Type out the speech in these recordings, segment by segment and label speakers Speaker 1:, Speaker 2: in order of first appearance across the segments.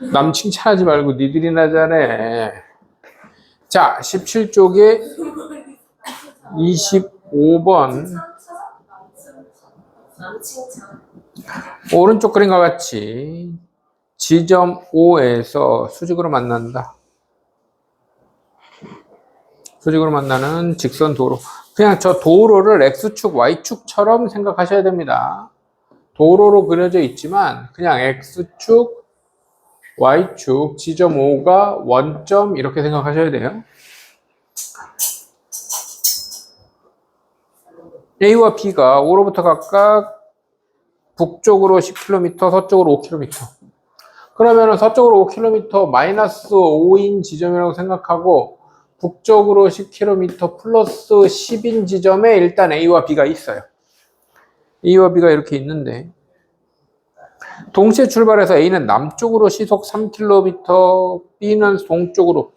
Speaker 1: 남 칭찬하지 말고 니들이나 잘해. 자, 17쪽에 25번 오른쪽 그림과 같이 지점 O에서 수직으로 만난다. 수직으로 만나는 직선 도로. 그냥 저 도로를 X축, Y축처럼 생각하셔야 됩니다. 도로로 그려져 있지만 그냥 X축, Y축, 지점 O가 원점 이렇게 생각하셔야 돼요. A와 B가 O로부터 각각 북쪽으로 10km, 서쪽으로 5km. 그러면 서쪽으로 5km 마이너스 5인 지점이라고 생각하고 북쪽으로 10km 플러스 10인 지점에 일단 A와 B가 있어요. A와 B가 이렇게 있는데 동시에 출발해서 A는 남쪽으로 시속 3km, B는 동쪽으로.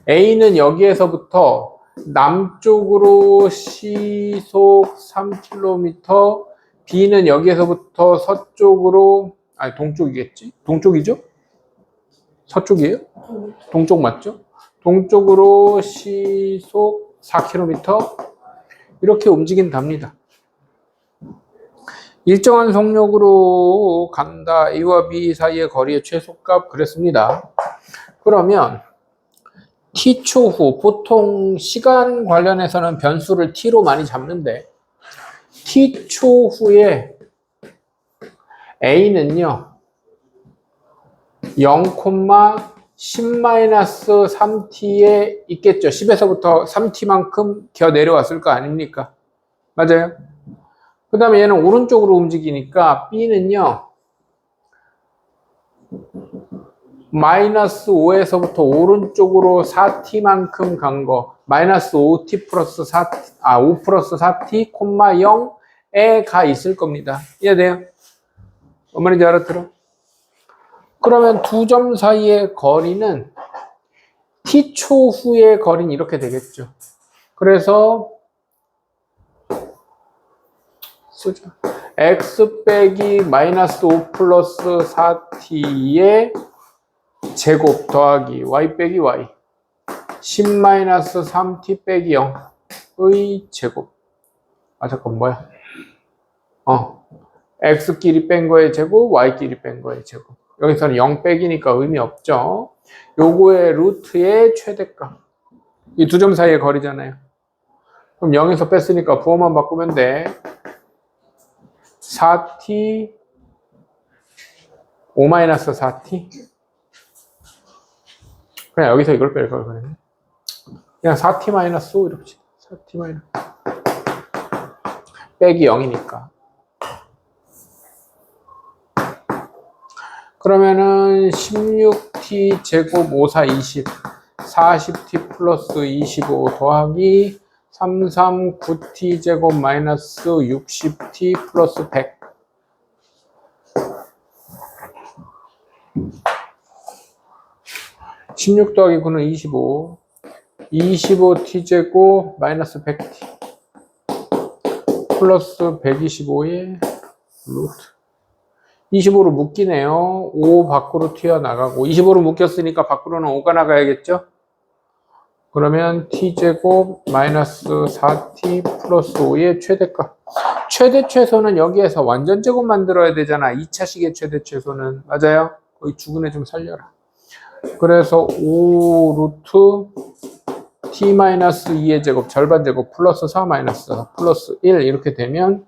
Speaker 1: A는 여기에서부터 남쪽으로 시속 3km, B는 여기에서부터 서쪽으로, 아니 동쪽이겠지? 동쪽이죠? 서쪽이에요? 동쪽 맞죠? 동쪽으로 시속 4km 이렇게 움직인답니다. 일정한 속력으로 간다. A와 B 사이의 거리의 최소값 그랬습니다. 그러면 T초 후, 보통 시간 관련해서는 변수를 T로 많이 잡는데 T초 후에 A는요 0,10-3t에 있겠죠. 10에서부터 3t만큼 기어 내려왔을 거 아닙니까? 맞아요? 그 다음에 얘는 오른쪽으로 움직이니까 B는요 마이너스 5에서부터 오른쪽으로 4t만큼 간 거, 마이너스 5t 플러스 4t, 5 플러스 4t, 0에 가 있을 겁니다. 이해돼요? 뭔 말인지 알아들어? 그러면 두 점 사이의 거리는 t초 후의 거리는 이렇게 되겠죠. 그래서 쓰자. x 빼기 마이너스 5 플러스 4t의 제곱 더하기 y 빼기 y 10-3t 빼기 0의 제곱. 잠깐 뭐야? x끼리 뺀 거의 제곱, y끼리 뺀 거의 제곱. 여기서는 0 빼기니까 의미 없죠. 요거의 루트의 최대값. 이 두 점 사이의 거리잖아요. 그럼 0에서 뺐으니까 부호만 바꾸면 돼. 4t 5-4t. 그냥 여기서 이걸 뺄 걸 그랬네. 그냥 4t-5 이렇게 4t- 빼기 0이니까. 그러면은 16t 제곱 5, 4, 20 40t 플러스 25 더하기 33, 9t 제곱 마이너스 60t 플러스 100. 16 더하기 9는 25. 25t 제곱 마이너스 100t 플러스 125의 루트. 25로 묶이네요. 5 밖으로 튀어나가고 25로 묶였으니까 밖으로는 5가 나가야겠죠? 그러면 t제곱 마이너스 4t 플러스 5의 최대값. 최대 최소는 여기에서 완전 제곱 만들어야 되잖아. 2차식의 최대 최소는. 맞아요? 거의 죽은 애 좀 살려라. 그래서 5 루트 t-2의 제곱 절반 제곱 플러스 4 마이너스 4 플러스 1 이렇게 되면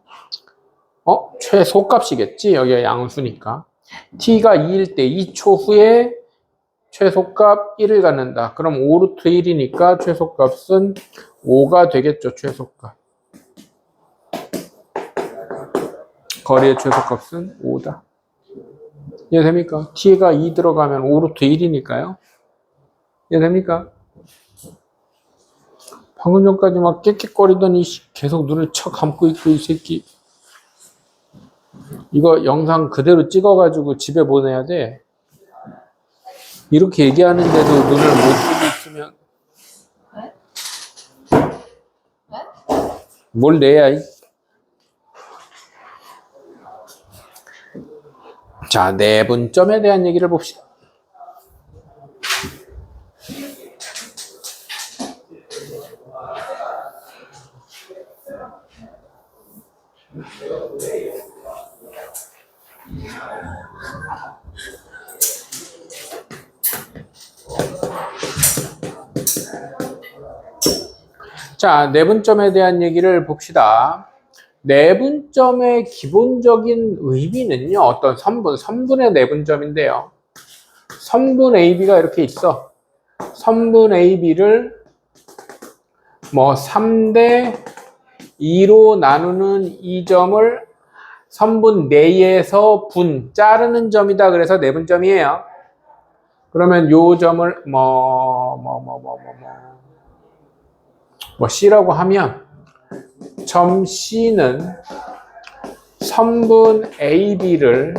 Speaker 1: 최소값이겠지. 여기가 양수니까. t가 2일 때 2초 후에 최소값 1을 갖는다. 그럼 5 루트 1이니까 최소값은 5가 되겠죠. 최소값. 거리의 최소값은 5다. 이해됩니까? t가 2 들어가면 5 루트 1이니까요. 이해됩니까? 방금 전까지 막 깨끗거리더니 계속 눈을 척 감고 있고 이 새끼. 이거 영상 그대로 찍어가지고 집에 보내야 돼. 이렇게 얘기하는데도 눈을 못 뜨고 있으면 뭘 내야. 자, 내분점에 대한 얘기를 봅시다. 자, 내분점에 대한 얘기를 봅시다. 내분점의 기본적인 의미는요, 어떤 선분의 내분점인데요. 선분 AB가 이렇게 있어. 선분 AB를 뭐 3대 2로 나누는 이 점을 선분 내에서 자르는 점이다. 그래서 내분점이에요. 그러면 요 점을 C라고 하면 점 C는 선분 AB를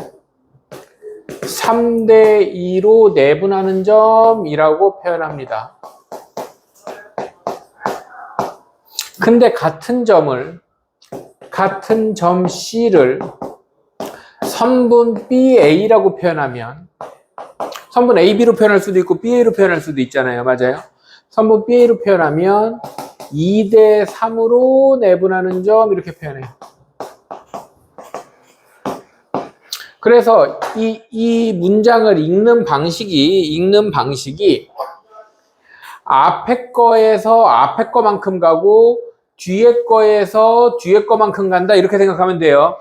Speaker 1: 3대 2로 내분하는 점이라고 표현합니다. 근데 같은 점 C를 선분 BA라고 표현하면 선분 AB로 표현할 수도 있고 BA로 표현할 수도 있잖아요. 맞아요? 선분 BA로 표현하면 2대 3으로 내분하는 점 이렇게 표현해요. 그래서 이 문장을 읽는 방식이 앞에 거에서 앞에 거만큼 가고 뒤에 거에서 뒤에 거만큼 간다 이렇게 생각하면 돼요.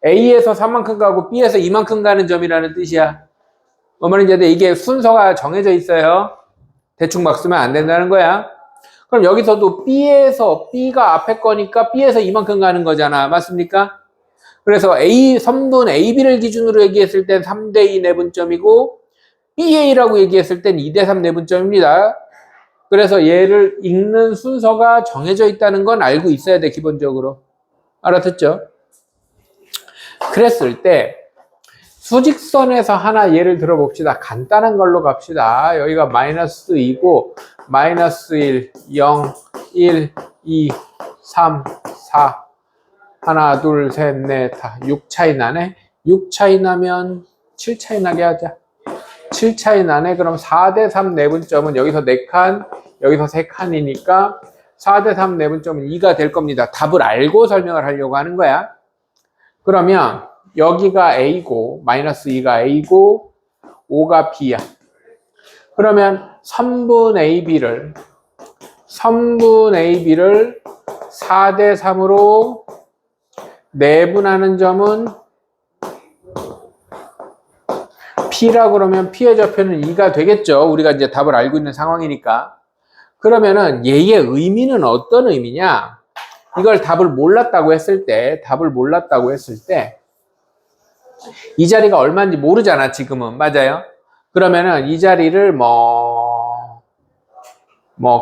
Speaker 1: A에서 3만큼 가고 B에서 2만큼 가는 점이라는 뜻이야. 뭐 말인지 이게 순서가 정해져 있어요. 대충 막 쓰면 안 된다는 거야. 그럼 여기서도 B가 앞에 거니까 B에서 이만큼 가는 거잖아. 맞습니까? 그래서 선분 AB를 기준으로 얘기했을 땐 3대2 내분점이고 BA라고 얘기했을 땐 2대3 내분점입니다. 그래서 얘를 읽는 순서가 정해져 있다는 건 알고 있어야 돼, 기본적으로. 알아듣죠? 그랬을 때 수직선에서 하나 예를 들어봅시다. 간단한 걸로 갑시다. 여기가 마이너스 2고 마이너스 1, 0, 1, 2, 3, 4 하나, 둘, 셋, 넷, 다 6 차이 나네. 6 차이 나면 7 차이 나게 하자. 7 차이 나네. 그럼 4대3 내분점은 여기서 4칸, 여기서 3칸이니까 4대3 내분점은 2가 될 겁니다. 답을 알고 설명을 하려고 하는 거야. 그러면 여기가 A고 마이너스 2가 A고 5가 B야. 그러면 선분 AB를 4대3으로 내분하는 점은 P라고 그러면 P의 좌표는 2가 되겠죠. 우리가 이제 답을 알고 있는 상황이니까. 그러면은 얘의 의미는 어떤 의미냐? 이걸 답을 몰랐다고 했을 때 이 자리가 얼마인지 모르잖아, 지금은. 맞아요? 그러면은 이 자리를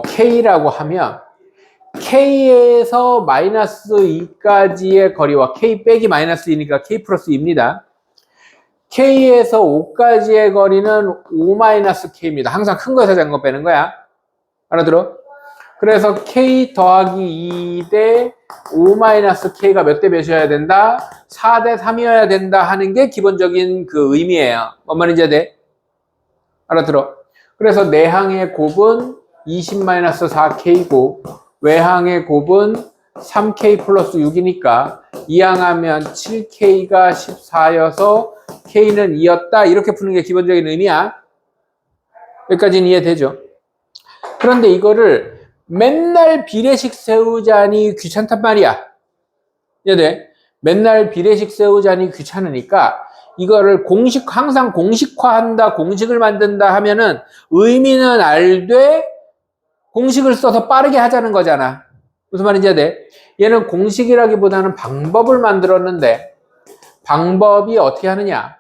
Speaker 1: K라고 하면 K에서 마이너스 2까지의 거리와 K 빼기 마이너스 2니까 K 플러스 2입니다. K에서 5까지의 거리는 5 마이너스 K입니다. 항상 큰 거에서 작은 거 빼는 거야. 알아들어? 그래서 K 더하기 2대 5 마이너스 K가 몇 대 몇이어야 된다? 4대 3이어야 된다 하는 게 기본적인 그 의미예요. 뭔 말인지 돼? 알아들어? 그래서 내항의 곱은 20 마이너스 4K고 외항의 곱은 3K 플러스 6이니까 이항하면 7K가 14여서 K는 2였다. 이렇게 푸는 게 기본적인 의미야. 여기까지는 이해되죠? 그런데 이거를 맨날 비례식 세우자니 귀찮단 말이야. 이해돼? 맨날 비례식 세우자니 귀찮으니까 이거를 항상 공식화한다, 공식을 만든다 하면은 의미는 알되 공식을 써서 빠르게 하자는 거잖아. 무슨 말인지 이해돼? 얘는 공식이라기보다는 방법을 만들었는데 방법이 어떻게 하느냐?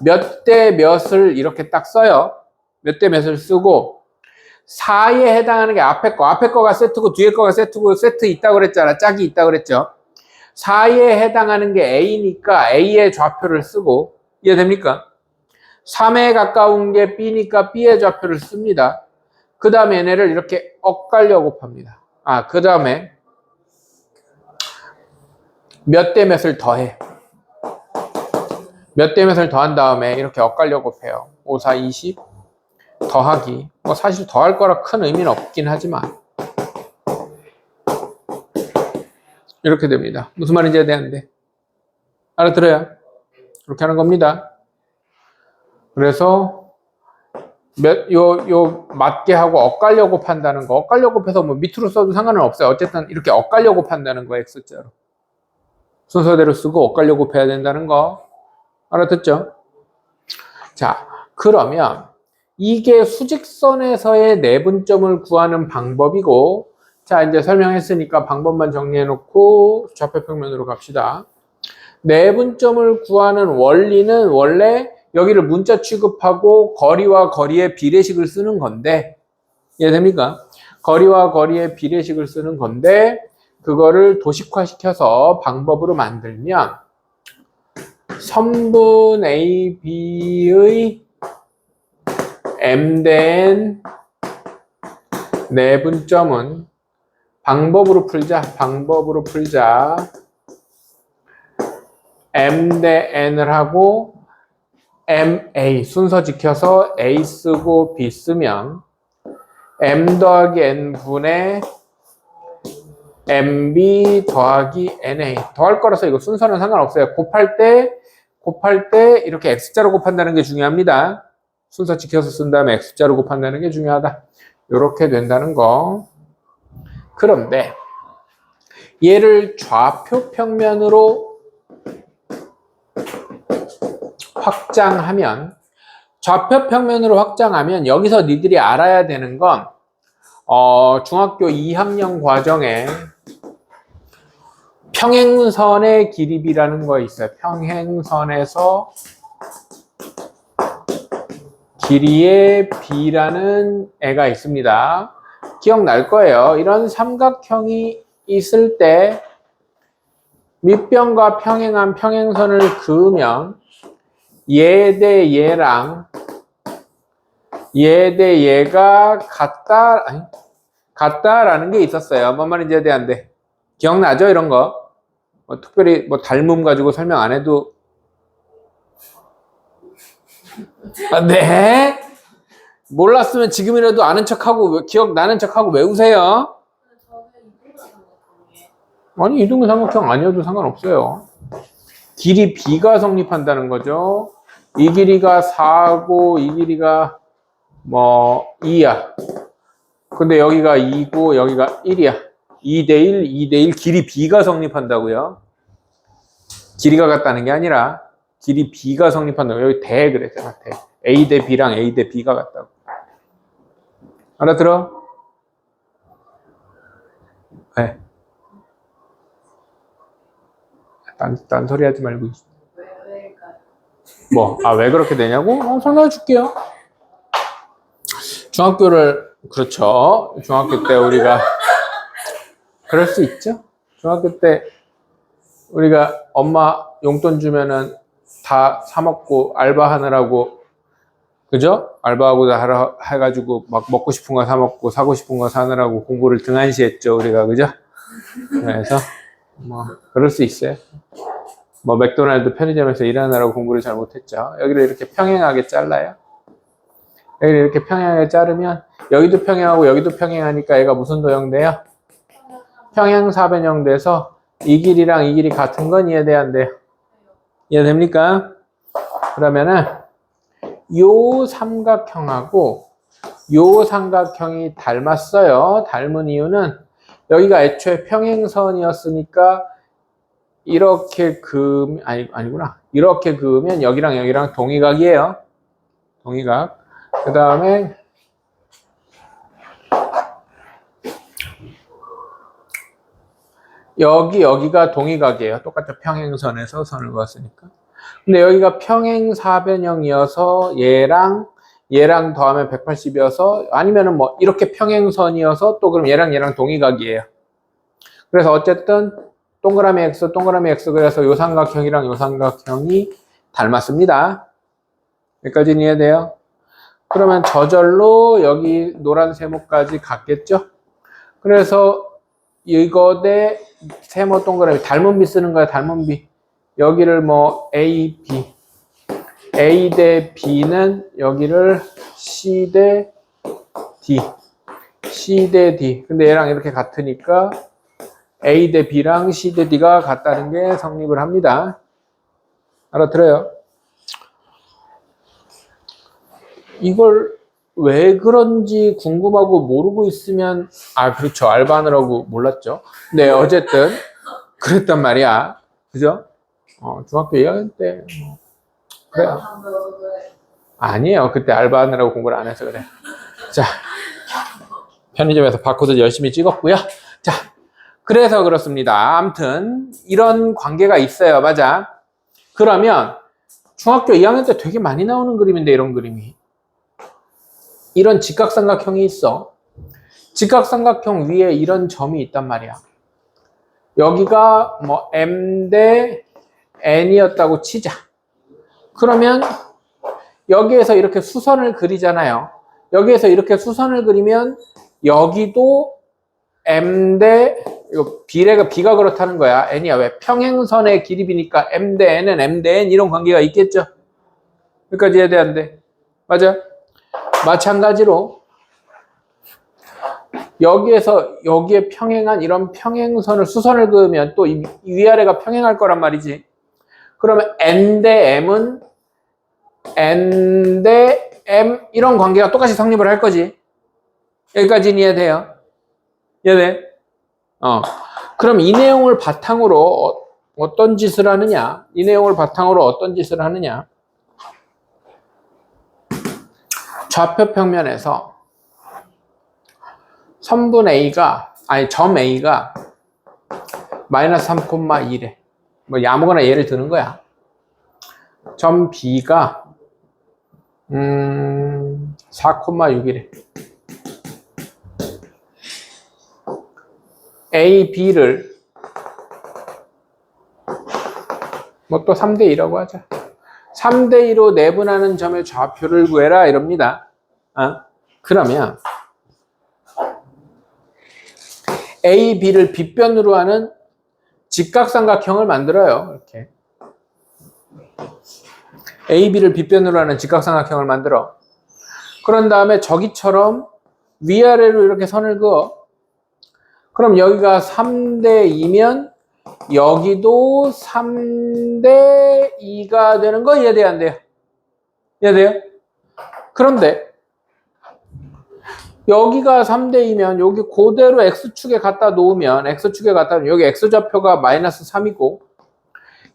Speaker 1: 몇 대 몇을 이렇게 딱 써요. 몇 대 몇을 쓰고 4에 해당하는 게 앞에 거가 세트고 뒤에 거가 세트고 세트 있다고 그랬잖아. 짝이 있다고 그랬죠. 4에 해당하는 게 A니까 A의 좌표를 쓰고 이해됩니까? 3에 가까운 게 B니까 B의 좌표를 씁니다. 그 다음에 얘네를 이렇게 엇갈려 곱합니다. 그 다음에 몇 대 몇을 더해. 몇 대 몇을 더한 다음에 이렇게 엇갈려 곱해요. 5, 4, 20 더하기. 사실 더할 거라 큰 의미는 없긴 하지만 이렇게 됩니다. 무슨 말인지 되는데 알아들어요? 그렇게 하는 겁니다. 그래서 요 맞게 하고 엇갈려 곱한다는 거. 엇갈려 곱해서 뭐 밑으로 써도 상관은 없어요. 어쨌든 이렇게 엇갈려 곱한다는 거, X자로. 순서대로 쓰고 엇갈려 곱해야 된다는 거. 알아듣죠? 자, 그러면 이게 수직선에서의 내분점을 구하는 방법이고, 자, 이제 설명했으니까 방법만 정리해 놓고 좌표평면으로 갑시다. 내분점을 구하는 원리는 원래 여기를 문자 취급하고 거리와 거리의 비례식을 쓰는 건데, 이해됩니까? 거리와 거리의 비례식을 쓰는 건데, 그거를 도식화시켜서 방법으로 만들면 선분 AB의 m된 내분점은 방법으로 풀자. m 대 n을 하고 ma 순서 지켜서 a 쓰고 b 쓰면 m 더하기 n 분의 mb 더하기 na 더할 거라서 이거 순서는 상관없어요. 곱할 때 이렇게 x자로 곱한다는 게 중요합니다. 순서 지켜서 쓴 다음에 x자로 곱한다는 게 중요하다. 이렇게 된다는 거. 그런데 얘를 좌표 평면으로 확장하면 여기서 니들이 알아야 되는 건 중학교 2학년 과정에 평행선의 길이 b라는 거 있어요. 평행선에서 길이의 b라는 애가 있습니다. 기억날 거예요. 이런 삼각형이 있을 때 밑변과 평행한 평행선을 그으면 얘 대 얘가 같다라는 게 있었어요. 뭔 말인지 이해 안 돼? 기억나죠? 이런 거. 특별히 닮음 가지고 설명 안 해도. 네? 몰랐으면 지금이라도 아는 척하고, 기억나는 척하고 외우세요. 아니, 이등분 삼각형 아니어도 상관없어요. 길이 b가 성립한다는 거죠. 이 길이가 4고, 이 길이가 2야. 근데 여기가 2고, 여기가 1이야. 2대1, 2대1, 길이 b가 성립한다고요. 길이가 같다는 게 아니라, 길이 b가 성립한다고. 여기 대 그랬잖아, 대. a 대 b랑 a 대 b가 같다고. 알아들어? 네. 딴소리 하지 말고. 왜 그렇게 되냐고? 설명해 줄게요. 그렇죠. 중학교 때 우리가, 그럴 수 있죠? 중학교 때 우리가 엄마 용돈 주면은 다 사먹고 알바하느라고, 그죠? 알바하고 해가지고 막 먹고 싶은 거 사먹고 사고 싶은 거 사느라고 공부를 등한시했죠, 우리가, 그죠? 그래서 그럴 수 있어요. 맥도날드 편의점에서 일하느라고 공부를 잘 못했죠. 여기를 이렇게 평행하게 잘라요. 여기를 이렇게 평행하게 자르면 여기도 평행하고 여기도 평행하니까 얘가 무슨 도형 돼요? 평행사변형 돼서 이 길이랑 이 길이 같은 건 이해돼 안 돼요? 이해됩니까? 그러면은 요 삼각형하고 요 삼각형이 닮았어요. 닮은 이유는 여기가 애초에 평행선이었으니까 이렇게 아니구나. 이렇게 그으면 여기랑 여기랑 동의각이에요. 동의각. 그 다음에 여기가 동의각이에요. 똑같은 평행선에서 선을 그었으니까. 근데 여기가 평행사변형이어서 얘랑 더하면 180이어서 아니면은 이렇게 평행선이어서 또 그럼 얘랑 동의각이에요. 그래서 어쨌든 동그라미 x 그래서 요 삼각형이랑 요 삼각형이 닮았습니다. 여기까지는 이해돼요? 그러면 저절로 여기 노란 세모까지 같겠죠? 그래서 이거 대 세모 동그라미 닮은 비 쓰는 거야. 닮은 비. 여기를 A, B. A 대 B는 여기를 C 대 D. C 대 D. 근데 얘랑 이렇게 같으니까 A 대 B랑 C 대 D가 같다는 게 성립을 합니다. 알아들어요? 이걸 왜 그런지 궁금하고 모르고 있으면, 그렇죠. 알바하느라고 몰랐죠. 네, 어쨌든, 그랬단 말이야. 그죠? 중학교 2학년 때, 그래. 아니에요. 그때 알바하느라고 공부를 안 해서 그래. 자, 편의점에서 바코드 열심히 찍었고요. 자, 그래서 그렇습니다. 아무튼, 이런 관계가 있어요. 맞아. 그러면, 중학교 2학년 때 되게 많이 나오는 그림인데, 이런 그림이. 이런 직각삼각형이 있어. 직각삼각형 위에 이런 점이 있단 말이야. 여기가 뭐 M 대 N이었다고 치자. 그러면 여기에서 이렇게 수선을 그리잖아요. 여기에서 이렇게 수선을 그리면 여기도 M 대 이거 B가 그렇다는 거야. N이야. 왜? 평행선의 길이 B니까 M 대 N은 M 대 N 이런 관계가 있겠죠. 여기까지 해야 돼, 안 돼? 맞아? 마찬가지로 여기에서 여기에 평행한 이런 평행선을 수선을 그으면 또 이 위아래가 평행할 거란 말이지. 그러면 N 대 M은 N 대 M 이런 관계가 똑같이 성립을 할 거지. 여기까지는 이해돼요? 이해돼? 그럼 이 내용을 바탕으로 어떤 짓을 하느냐? 이 내용을 바탕으로 어떤 짓을 하느냐? 좌표 평면에서 점 A가 마이너스 3,1에 뭐 아무거나 예를 드는 거야. 점 B가 4,6이래. A, B를 뭐 또 3대2라고 하자. 3대2로 내분하는 점의 좌표를 구해라 이럽니다. 그러면 A, B를 빗변으로 하는 직각삼각형을 만들어요. 이렇게 A, B를 빗변으로 하는 직각삼각형을 만들어. 그런 다음에 저기처럼 위아래로 이렇게 선을 그어. 그럼 여기가 3대2면 여기도 3대2가 되는 거 이해돼요? 안 돼요? 이해돼요? 그런데 여기가 3대2면 여기 그대로 X축에 갖다 놓으면 여기 X좌표가 마이너스 3이고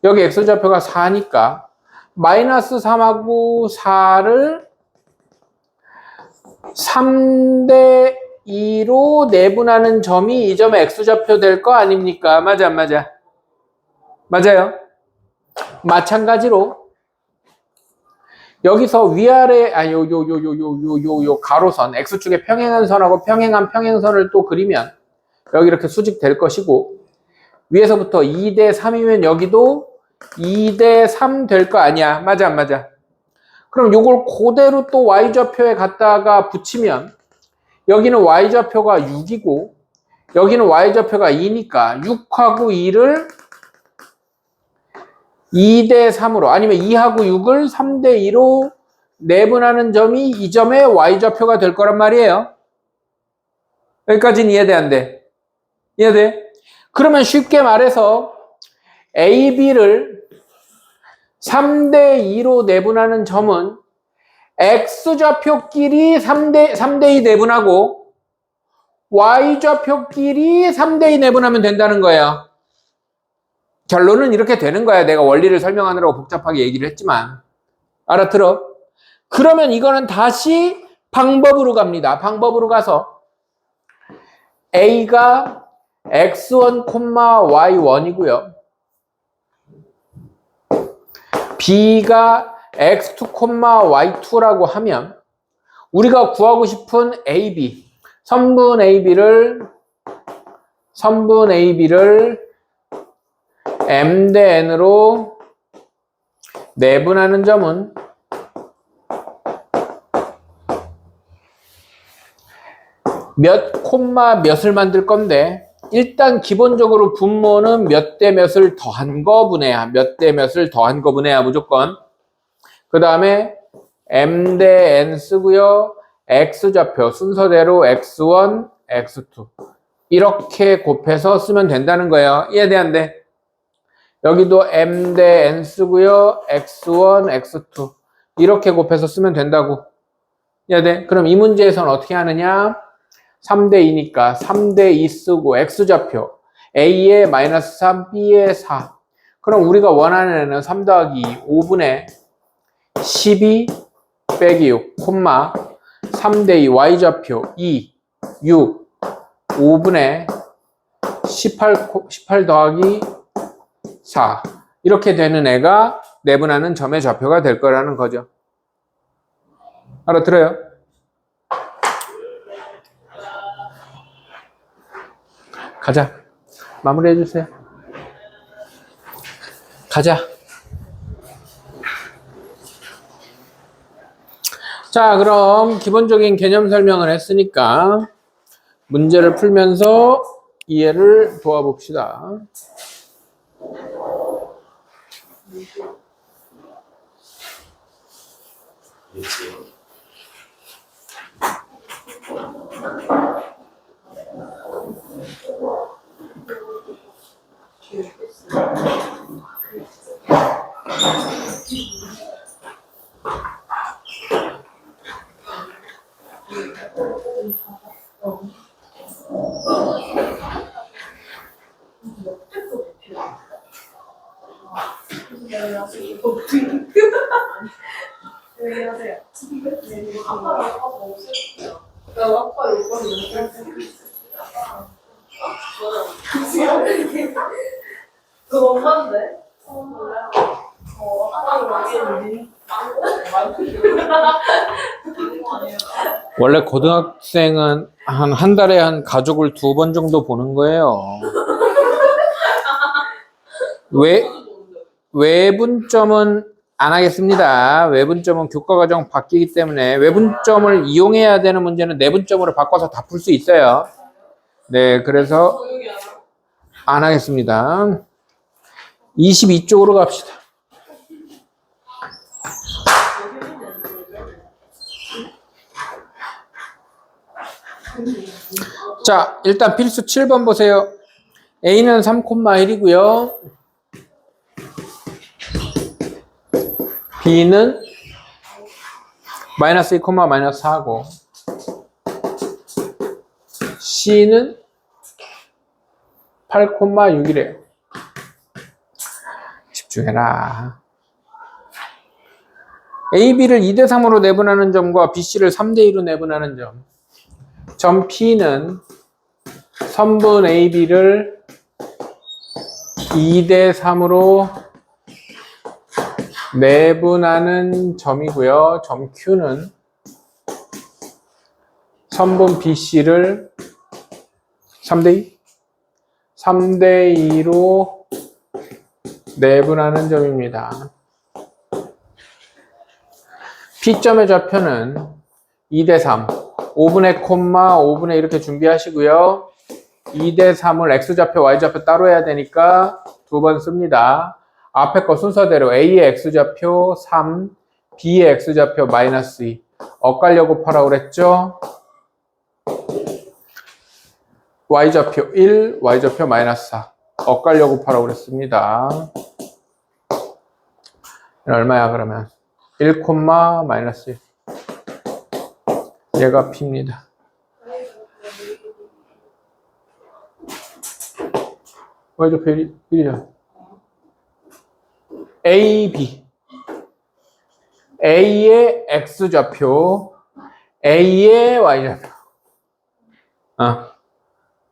Speaker 1: 여기 X좌표가 4니까 마이너스 3하고 4를 3대2로 내분하는 점이 이 점의 X좌표 될 거 아닙니까? 맞아 안 맞아? 맞아요. 마찬가지로 여기서 위아래 요 가로선 X축에 평행한 선하고 평행한 평행선을 또 그리면 여기 이렇게 수직될 것이고 위에서부터 2대 3이면 여기도 2대 3 될 거 아니야. 맞아 안 맞아? 그럼 요걸 그대로 또 Y좌표에 갖다가 붙이면 여기는 Y좌표가 6이고 여기는 Y좌표가 2니까 6하고 2를 2대 3으로 아니면 2하고 6을 3대 2로 내분하는 점이 이 점의 Y좌표가 될 거란 말이에요. 여기까지는 이해돼 안 돼? 이해돼? 그러면 쉽게 말해서 A, B를 3대 2로 내분하는 점은 X좌표끼리 3대 2 내분하고 Y좌표끼리 3대 2 내분하면 된다는 거예요. 결론은 이렇게 되는 거야. 내가 원리를 설명하느라고 복잡하게 얘기를 했지만. 알아들어? 그러면 이거는 다시 방법으로 갑니다. 방법으로 가서 A가 x1, y1이고요. B가 x2, y2라고 하면 우리가 구하고 싶은 AB, 선분 AB를 M 대 N으로 내분하는 점은 몇 콤마 몇을 만들 건데 일단 기본적으로 분모는 몇 대 몇을 더한 거 분해야 무조건. 그 다음에 M 대 N 쓰고요. X좌표 순서대로 X1, X2 이렇게 곱해서 쓰면 된다는 거예요. 이해돼 안 돼? 여기도 M 대 N 쓰고요. X1, X2 이렇게 곱해서 쓰면 된다고. 해야 돼. 그럼 이 문제에서는 어떻게 하느냐? 3대 2니까 3대 2 쓰고 X좌표 A에 마이너스 3, B에 4. 그럼 우리가 원하는 애는 3 더하기 5분의 12 빼기 6, 콤마 3대 2 Y좌표 2, 6, 5분의 18 더하기 4. 이렇게 되는 애가 내분하는 점의 좌표가 될 거라는 거죠. 알아들어요? 가자. 마무리해 주세요. 가자. 자, 그럼 기본적인 개념 설명을 했으니까 문제를 풀면서 이해를 도와봅시다.
Speaker 2: 그거 엄마인데?
Speaker 1: 원래 고등학생은 한 달에 한 가족을 2번 정도 보는 거예요. 외분점은 안 하겠습니다. 외분점은 교과과정 바뀌기 때문에 외분점을 이용해야 되는 문제는 내분점으로 바꿔서 다 풀 수 있어요. 네, 그래서 안 하겠습니다. 22쪽으로 갑시다. 자, 일단 필수 7번 보세요. A는 3,1이고요. B는 마이너스 2, 마이너스 4고 C는 8,6이래요. 집중해라. A, B를 2대 3으로 내분하는 점과 B, C를 3대 2로 내분하는 점. 점 P는 선분 A, B를 2대 3으로 내분하는 점이고요. 점 Q는 선분 B, C를 3대 2? 3대 2로 내분하는 점입니다. P점의 좌표는 2대 3, 5분의 콤마 5분의 이렇게 준비하시고요. 2대 3을 X좌표, Y좌표 따로 해야 되니까 2번 씁니다. 앞에 거 순서대로 A의 X좌표 3, B의 X좌표 마이너스 2. 엇갈려 곱하라고 그랬죠? Y좌표 1, Y좌표 마이너스 4. 엇갈려 곱하라고 그랬습니다. 얼마야 그러면? 1, 마이너스 1. 얘가 P입니다. Y좌표 1이죠. A, B. A의 X좌표, A의 Y좌표.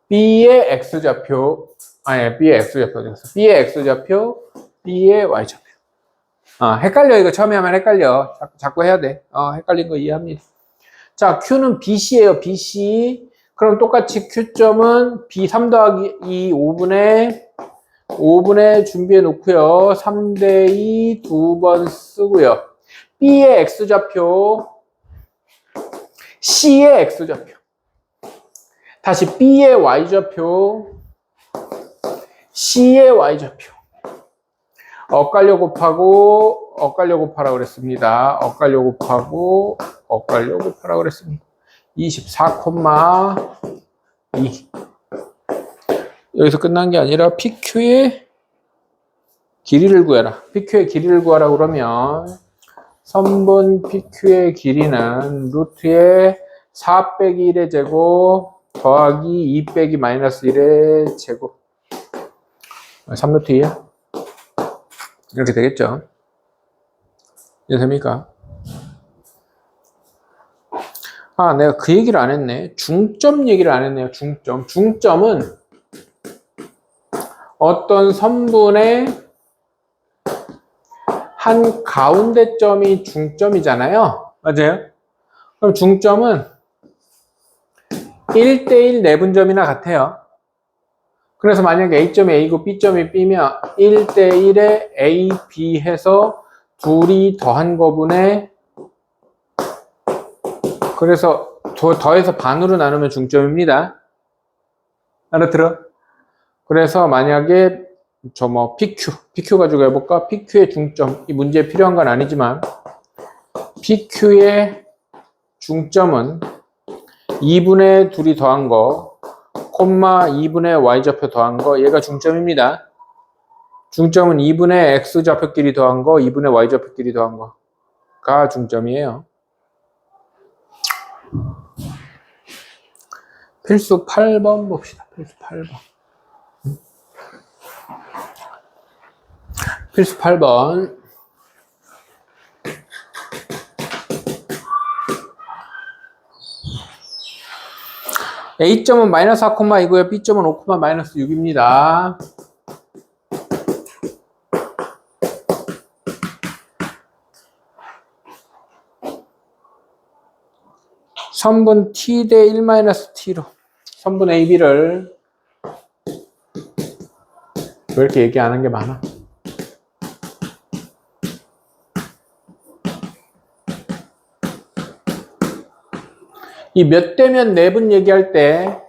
Speaker 1: B의 X좌표, B의 X좌표. B의 X좌표, B의 Y좌표. 헷갈려. 이거 처음에 하면 헷갈려. 자꾸 해야 돼. 헷갈린 거 이해합니다. 자, Q는 BC예요. BC. 그럼 똑같이 Q점은 B 3 더하기 2 5분의 준비해 놓고요. 3대 2 2번 쓰고요. B의 X좌표, C의 X좌표. 다시 B의 Y좌표, C의 Y좌표. 엇갈려 곱하라고 그랬습니다. 엇갈려 곱하라고 그랬습니다. 24,2. 여기서 끝난 게 아니라 PQ의 길이를 구해라. PQ의 길이를 구하라 그러면 선분 PQ의 길이는 루트의 4 빼기 1의 제곱 더하기 2 빼기 마이너스 1의 제곱 3루트 2야? 이렇게 되겠죠? 이해됩니까? 아, 내가 그 얘기를 안 했네. 중점 얘기를 안 했네요. 중점. 중점은 어떤 선분의 한 가운데 점이 중점이잖아요. 맞아요? 그럼 중점은 1대1 내분점이나 같아요. 그래서 만약에 A점이 A고 B점이 B면 1대1에 A, B 해서 둘이 더한 거분에 그래서 더해서 반으로 나누면 중점입니다. 알아들어? 그래서 만약에 PQ 가지고 해볼까? PQ의 중점, 이 문제에 필요한 건 아니지만 PQ의 중점은 2분의 둘이 더한 거, 콤마 2분의 y좌표 더한 거, 얘가 중점입니다. 중점은 2분의 x좌표끼리 더한 거, 2분의 y좌표끼리 더한 거가 중점이에요. 필수 8번 봅시다. 필수 8번. 필수 8번. A점은 마이너스 4,2고요. B점은 5, 마이너스 6입니다. 선분 T 대 1-T로 선분 AB를 왜 이렇게 얘기 안 한 게 많아? 이 몇 대면 내분 얘기할 때,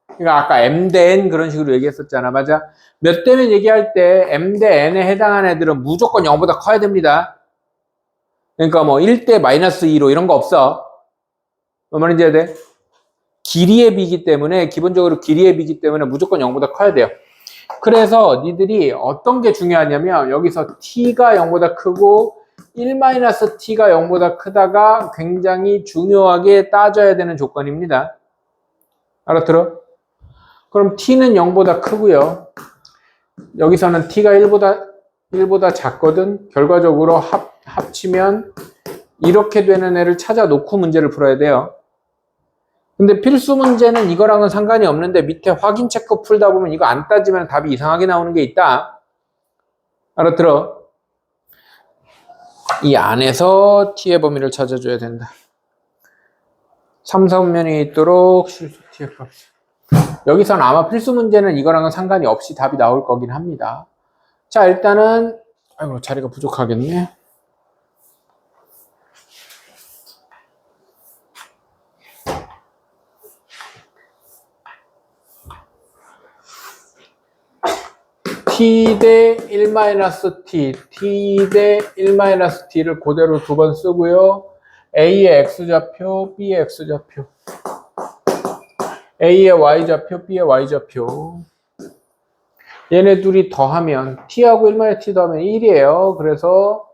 Speaker 1: 그러니까 아까 M 대 N 그런 식으로 얘기했었잖아. 맞아? 몇 대면 얘기할 때 M 대 N에 해당하는 애들은 무조건 0보다 커야 됩니다. 그러니까 뭐 1대 -2로 이런 거 없어. 뭔 말인지 해야 돼? 길이의 비기 때문에, 기본적으로 길이의 비기 때문에 무조건 0보다 커야 돼요. 그래서 니들이 어떤 게 중요하냐면 여기서 t가 0보다 크고 1-t가 0보다 크다가 굉장히 중요하게 따져야 되는 조건입니다. 알아들어? 그럼 t는 0보다 크고요. 여기서는 t가 1보다 작거든. 결과적으로 합치면 이렇게 되는 애를 찾아 놓고 문제를 풀어야 돼요. 근데 필수 문제는 이거랑은 상관이 없는데 밑에 확인 체크 풀다 보면 이거 안 따지면 답이 이상하게 나오는 게 있다. 알아들어? 이 안에서 t의 범위를 찾아줘야 된다. 3, 4분면이 있도록 실수 t의 값. 여기서는 아마 필수 문제는 이거랑은 상관이 없이 답이 나올 거긴 합니다. 자, 일단은 아이고 자리가 부족하겠네. t 대 1-t, t 대 1-t를 그대로 두 번 쓰고요. a의 x좌표, b의 x좌표, a의 y좌표, b의 y좌표. 얘네 둘이 더하면 t하고 1-t 더하면 1이에요. 그래서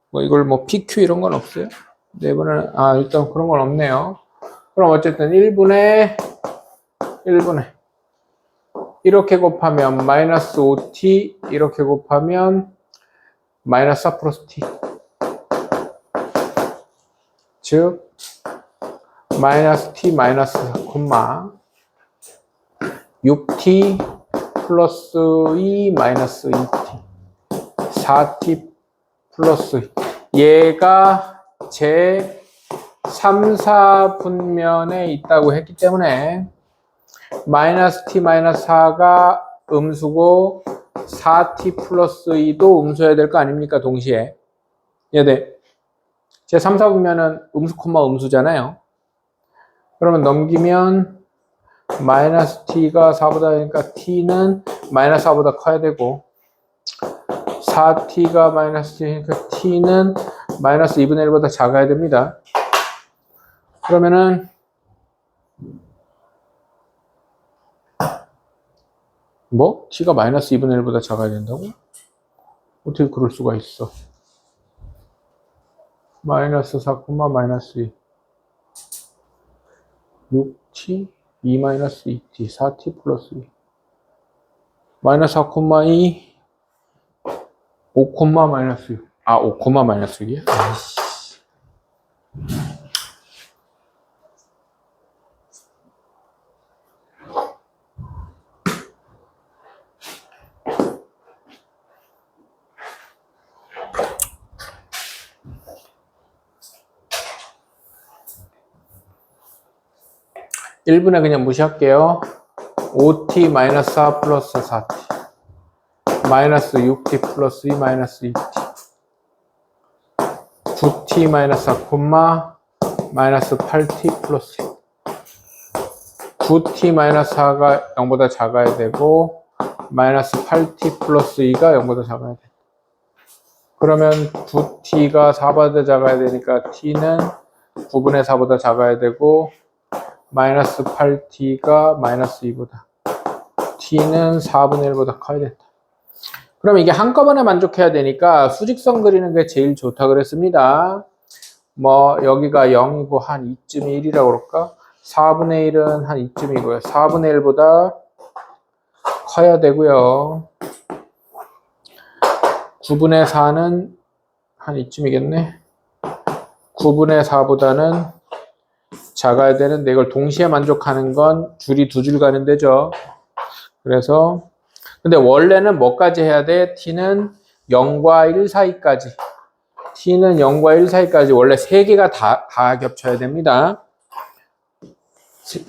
Speaker 1: 뭐 이걸 뭐 pq 이런 건 없어요. 네번은 일단 그런 건 없네요. 그럼 어쨌든 1분의 이렇게 곱하면 -5t, 이렇게 곱하면 -4 플러스 t. 즉, -t 마이너스 4, 6t 플러스 2 마이너스 2t. 4t 플러스 2. 얘가 제 3, 4분면에 있다고 했기 때문에 -t 마이너스 4가 음수고 4t 플러스 2도 음수여야 될 거 아닙니까? 동시에. 얘네 제 3, 4분면은 음수 콤마 음수잖아요. 그러면 넘기면 -t가 4보다 되니까 t는 -4보다 커야 되고 4t가 -t니까 t는 -2분의 1보다 작아야 됩니다. 그러면은 뭐? t가 -2분의 1보다 작아야 된다고? 어떻게 그럴 수가 있어? 마이너스 4, 마이너스 2. 6t, 2 마이너스 2t, 4t 플러스 2. 마이너스 4, 2, 5, 마이너스 6. 아, 5, 마이너스 6이야? 아이씨. 1분에 그냥 무시할게요. 5t 마이너스 4 플러스 4t 마이너스 6t 플러스 2 마이너스 2t 9t 마이너스 4 마이너스 8t 플러스 2 9t 마이너스 4가 0보다 작아야 되고 마이너스 8t 플러스 2가 0보다 작아야 돼. 그러면 9t가 4보다 작아야 되니까 t는 9분의 4보다 작아야 되고 마이너스 8t가 마이너스 2보다 t는 4분의 1보다 커야 된다. 그럼 이게 한꺼번에 만족해야 되니까 수직선 그리는 게 제일 좋다 그랬습니다. 뭐 여기가 0이고 한 2쯤이 1이라고 그럴까? 4분의 1은 한 2쯤이고요. 4분의 1보다 커야 되고요. 9분의 4는 한 2쯤이겠네. 9분의 4보다는 작아야 되는데 이걸 동시에 만족하는 건 줄이 두 줄 가는 데죠. 그래서 근데 원래는 뭐까지 해야 돼? t는 0과 1 사이까지 t는 0과 1 사이까지 원래 3개가 다 겹쳐야 됩니다.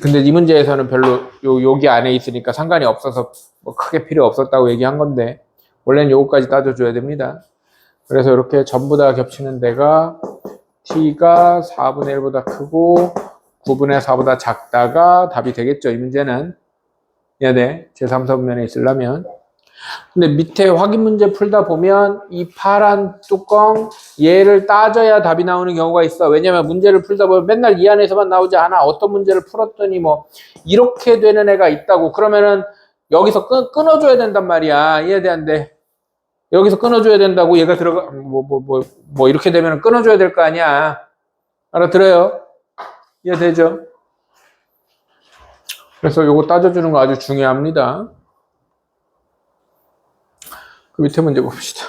Speaker 1: 근데 이 문제에서는 별로 여기 안에 있으니까 상관이 없어서 뭐 크게 필요 없었다고 얘기한 건데 원래는 요거까지 따져줘야 됩니다. 그래서 이렇게 전부 다 겹치는 데가 t가 4분의 1보다 크고 9분의 4보다 작다가 답이 되겠죠. 이 문제는 네, 제3사분면에 있으려면. 근데 밑에 확인 문제 풀다 보면 이 파란 뚜껑 얘를 따져야 답이 나오는 경우가 있어. 왜냐면 문제를 풀다 보면 맨날 이 안에서만 나오지 않아. 어떤 문제를 풀었더니 뭐 이렇게 되는 애가 있다고. 그러면은 여기서 끊어줘야 된단 말이야. 이해돼 안 돼? 여기서 끊어줘야 된다고. 얘가 들어가 뭐 이렇게 되면 끊어줘야 될 거 아니야. 알아들어요? 이해되죠? 그래서 요거 따져주는 거 아주 중요합니다. 그 밑에 문제 봅시다.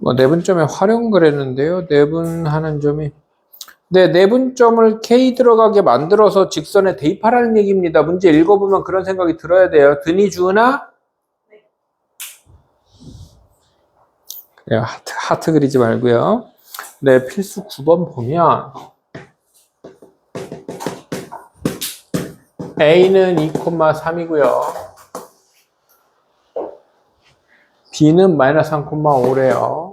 Speaker 1: 뭐 내분점의 활용 그랬는데요. 내분하는 점이 내분점을 K 들어가게 만들어서 직선에 대입하라는 얘기입니다. 문제 읽어보면 그런 생각이 들어야 돼요. 드니 주은아? 네. 하트 그리지 말고요. 네, 필수 9번 보면 A는 2,3이고요. B는 마이너스 3,5래요.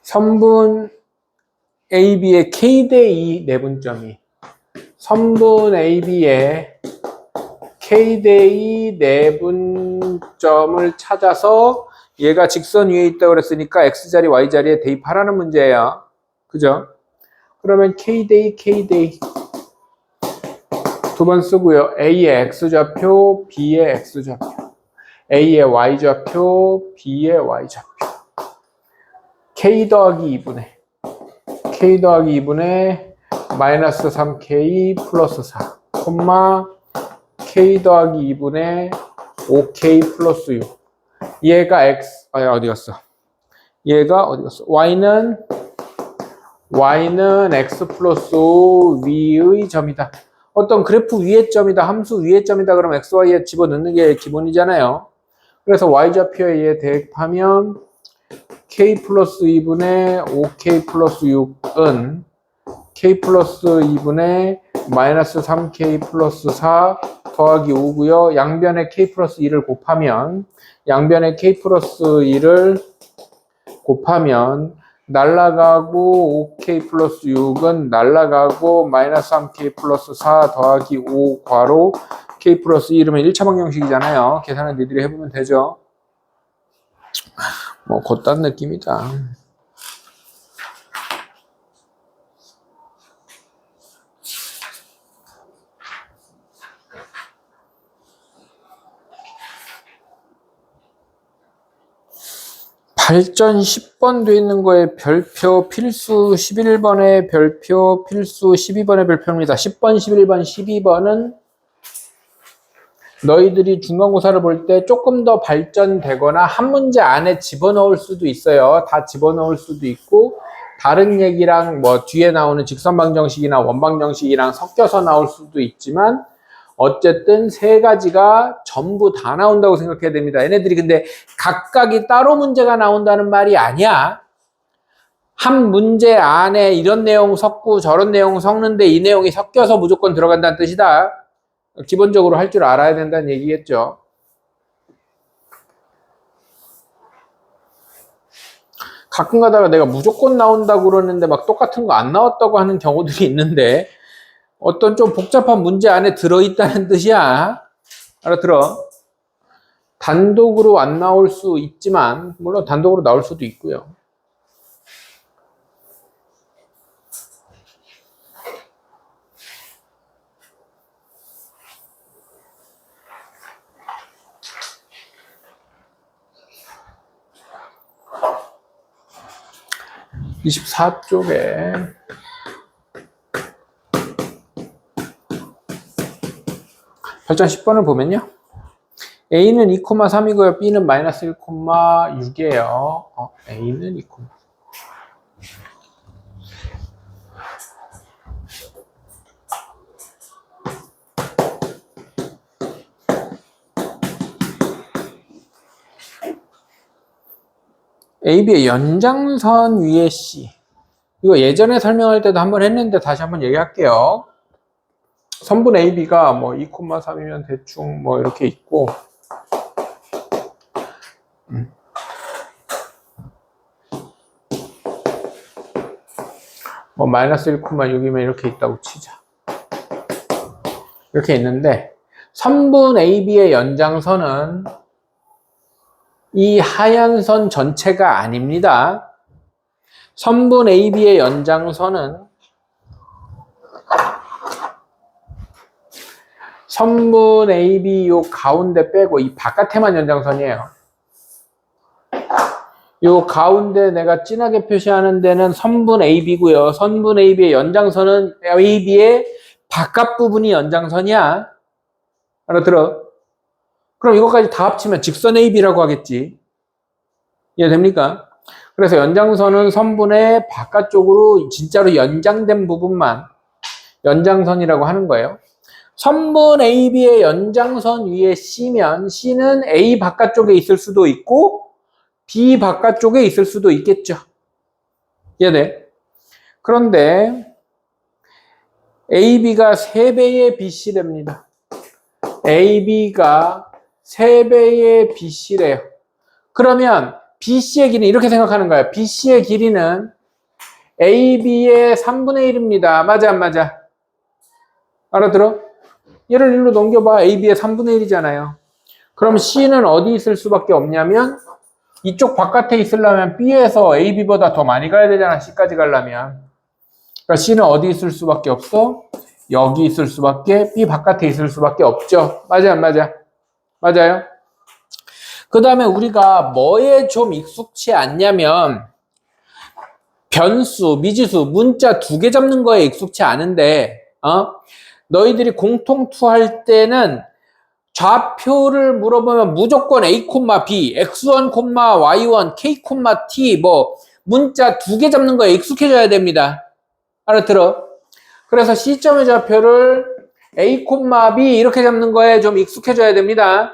Speaker 1: 선분 AB의 K 대 2 내분점이 선분 AB의 K 대 2 내분점을 찾아서 얘가 직선 위에 있다고 그랬으니까 X자리, Y자리에 대입하라는 문제예요. 그죠? 그러면 K 대 2, K 대 2 두 번 쓰고요. A의 X좌표, B의 X좌표 A의 Y좌표, B의 Y좌표 K 더하기 2분의 K 더하기 2분의 마이너스 3K 플러스 4 K 더하기 2분의 5K 플러스 6 얘가 X 어디 갔어? 얘가 어디 갔어? Y는 X 플러스 5 위의 점이다. 어떤 그래프 위의 점이다. 함수 위의 점이다. 그럼 X, Y에 집어넣는 게 기본이잖아요. 그래서 Y좌표에 얘 대입하면 K 플러스 2분의 5K 플러스 6은 K 플러스 2분의 마이너스 3K 플러스 4 더하기 5고요. 양변에 K 플러스 2를 곱하면 양변에 K 플러스 2를 곱하면 날라가고 5k 플러스 6은 날라가고 마이너스 3k 플러스 4 더하기 5 괄호 k 플러스 2 이러면 1차 방정식이잖아요. 계산은 니들이 해보면 되죠. 뭐 곧단 느낌이다. 발전 10번 돼 있는 거에 별표 필수 11번에 별표 필수 12번의 별표입니다. 10번, 11번, 12번은 너희들이 중간고사를 볼 때 조금 더 발전되거나 한 문제 안에 집어넣을 수도 있어요. 다 집어넣을 수도 있고 다른 얘기랑 뭐 뒤에 나오는 직선방정식이나 원방정식이랑 섞여서 나올 수도 있지만 어쨌든 세 가지가 전부 다 나온다고 생각해야 됩니다. 얘네들이 근데 각각이 따로 문제가 나온다는 말이 아니야. 한 문제 안에 이런 내용 섞고 저런 내용 섞는데 이 내용이 섞여서 무조건 들어간다는 뜻이다. 기본적으로 할 줄 알아야 된다는 얘기겠죠. 가끔 가다가 내가 무조건 나온다고 그러는데 막 똑같은 거 안 나왔다고 하는 경우들이 있는데 어떤 좀 복잡한 문제 안에 들어있다는 뜻이야. 알아들어? 단독으로 안 나올 수 있지만 물론 단독으로 나올 수도 있고요. (24쪽에) 발전 10번을 보면요. A는 2,3이고요. B는 마이너스 1,6이에요. A는 2, AB의 연장선 위에 C. 이거 예전에 설명할 때도 한번 했는데 다시 한번 얘기할게요. 선분 AB가 뭐 2,3이면 대충 뭐 이렇게 있고 뭐 마이너스 1,6이면 이렇게 있다고 치자. 이렇게 있는데 선분 AB의 연장선은 이 하얀 선 전체가 아닙니다. 선분 AB의 연장선은 선분 AB 요 가운데 빼고 이 바깥에만 연장선이에요. 요 가운데 내가 진하게 표시하는 데는 선분 AB고요. 선분 AB의 연장선은 AB의 바깥 부분이 연장선이야. 알아들어? 그럼 이것까지 다 합치면 직선 AB라고 하겠지. 이해됩니까? 그래서 연장선은 선분의 바깥쪽으로 진짜로 연장된 부분만 연장선이라고 하는 거예요. 선분 AB의 연장선 위에 C면 C는 A 바깥쪽에 있을 수도 있고 B 바깥쪽에 있을 수도 있겠죠. 이해돼? 그런데 AB가 3배의 BC랍니다. AB가 3배의 BC래요. 그러면 BC의 길이는 이렇게 생각하는 거야. BC의 길이는 AB의 3분의 1입니다. 맞아 안 맞아? 알아들어? 얘를 일로 넘겨봐. AB의 3분의 1이잖아요. 그럼 C는 어디 있을 수밖에 없냐면 이쪽 바깥에 있으려면 B에서 AB보다 더 많이 가야 되잖아. C까지 가려면. 그러니까 C는 어디 있을 수밖에 없어? 여기 있을 수밖에, B 바깥에 있을 수밖에 없죠. 맞아 안 맞아? 맞아요? 그 다음에 우리가 뭐에 좀 익숙치 않냐면 변수, 미지수, 문자 2개 잡는 거에 익숙치 않은데 너희들이 공통투 할 때는 좌표를 물어보면 무조건 A, B, X1, Y1, K, T 뭐 문자 2개 잡는 거에 익숙해져야 됩니다. 알아들어? 그래서 시점의 좌표를 A, B 이렇게 잡는 거에 좀 익숙해져야 됩니다.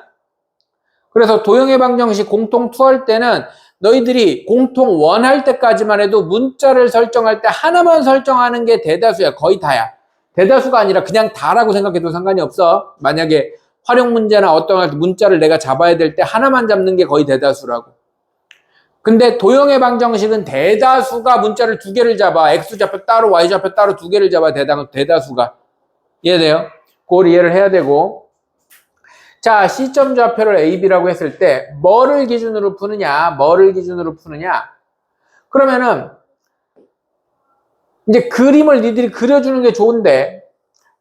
Speaker 1: 그래서 도형의 방정식 공통 2 할 때는 너희들이 공통 1 할 때까지만 해도 문자를 설정할 때 하나만 설정하는 게 대다수야. 거의 다야. 대다수가 아니라 그냥 다라고 생각해도 상관이 없어. 만약에 활용 문제나 어떤 문자를 내가 잡아야 될 때 하나만 잡는 게 거의 대다수라고. 근데 도형의 방정식은 대다수가 문자를 두 개를 잡아. X좌표 따로 Y좌표 따로 두 개를 잡아. 대다수가. 이해돼요? 그걸 이해를 해야 되고. 자, C점 좌표를 A, B라고 했을 때 뭐를 기준으로 푸느냐? 뭐를 기준으로 푸느냐? 그러면은 이제 그림을 니들이 그려주는 게 좋은데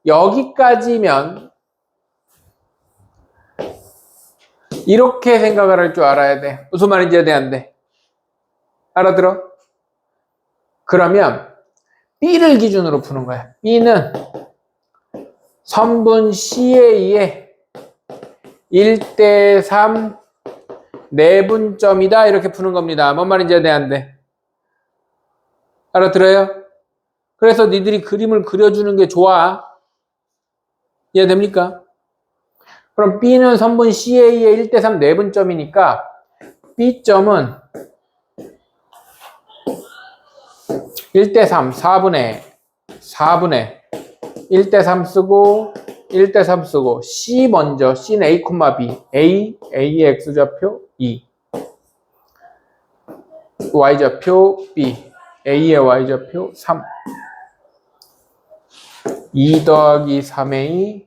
Speaker 1: 여기까지면 이렇게 생각을 할 줄 알아야 돼. 무슨 말인지 이해돼 안 돼? 알아들어? 그러면 B를 기준으로 푸는 거야. B는 선분 CA의 1대3 내분점이다. 이렇게 푸는 겁니다. 뭔 말인지 이해돼 안 돼? 알아들어요? 그래서 니들이 그림을 그려주는 게 좋아. 이해됩니까? 그럼 B는 선분 CA의 1대3 내분점이니까 B점은 1대3, 4분의 1대3 쓰고 1대3 쓰고 C 먼저, C는 A, B A의 X좌표 2 Y좌표 B A의 Y좌표 3 2 더하기 3A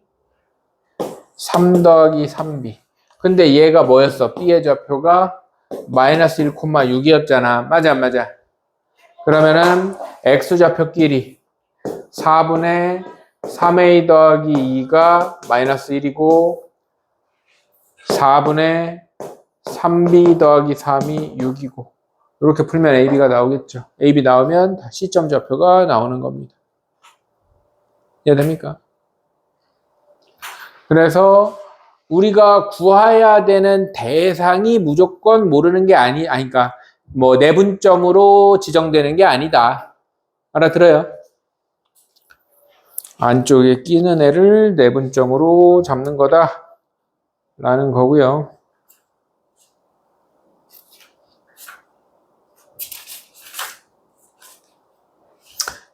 Speaker 1: 3 더하기 3B 근데 얘가 뭐였어? B의 좌표가 마이너스 1,6이었잖아. 맞아 안 맞아? 그러면은 X좌표끼리 4분의 3A 더하기 2가 마이너스 1이고 4분의 3B 더하기 3이 6이고 이렇게 풀면 AB가 나오겠죠. AB 나오면 C점 좌표가 나오는 겁니다. 이해됩니까? 그래서 우리가 구해야 되는 대상이 무조건 모르는 게 그러니까 뭐 내분점으로 지정되는 게 아니다. 알아들어요? 안쪽에 끼는 애를 내분점으로 잡는 거다 라는 거고요.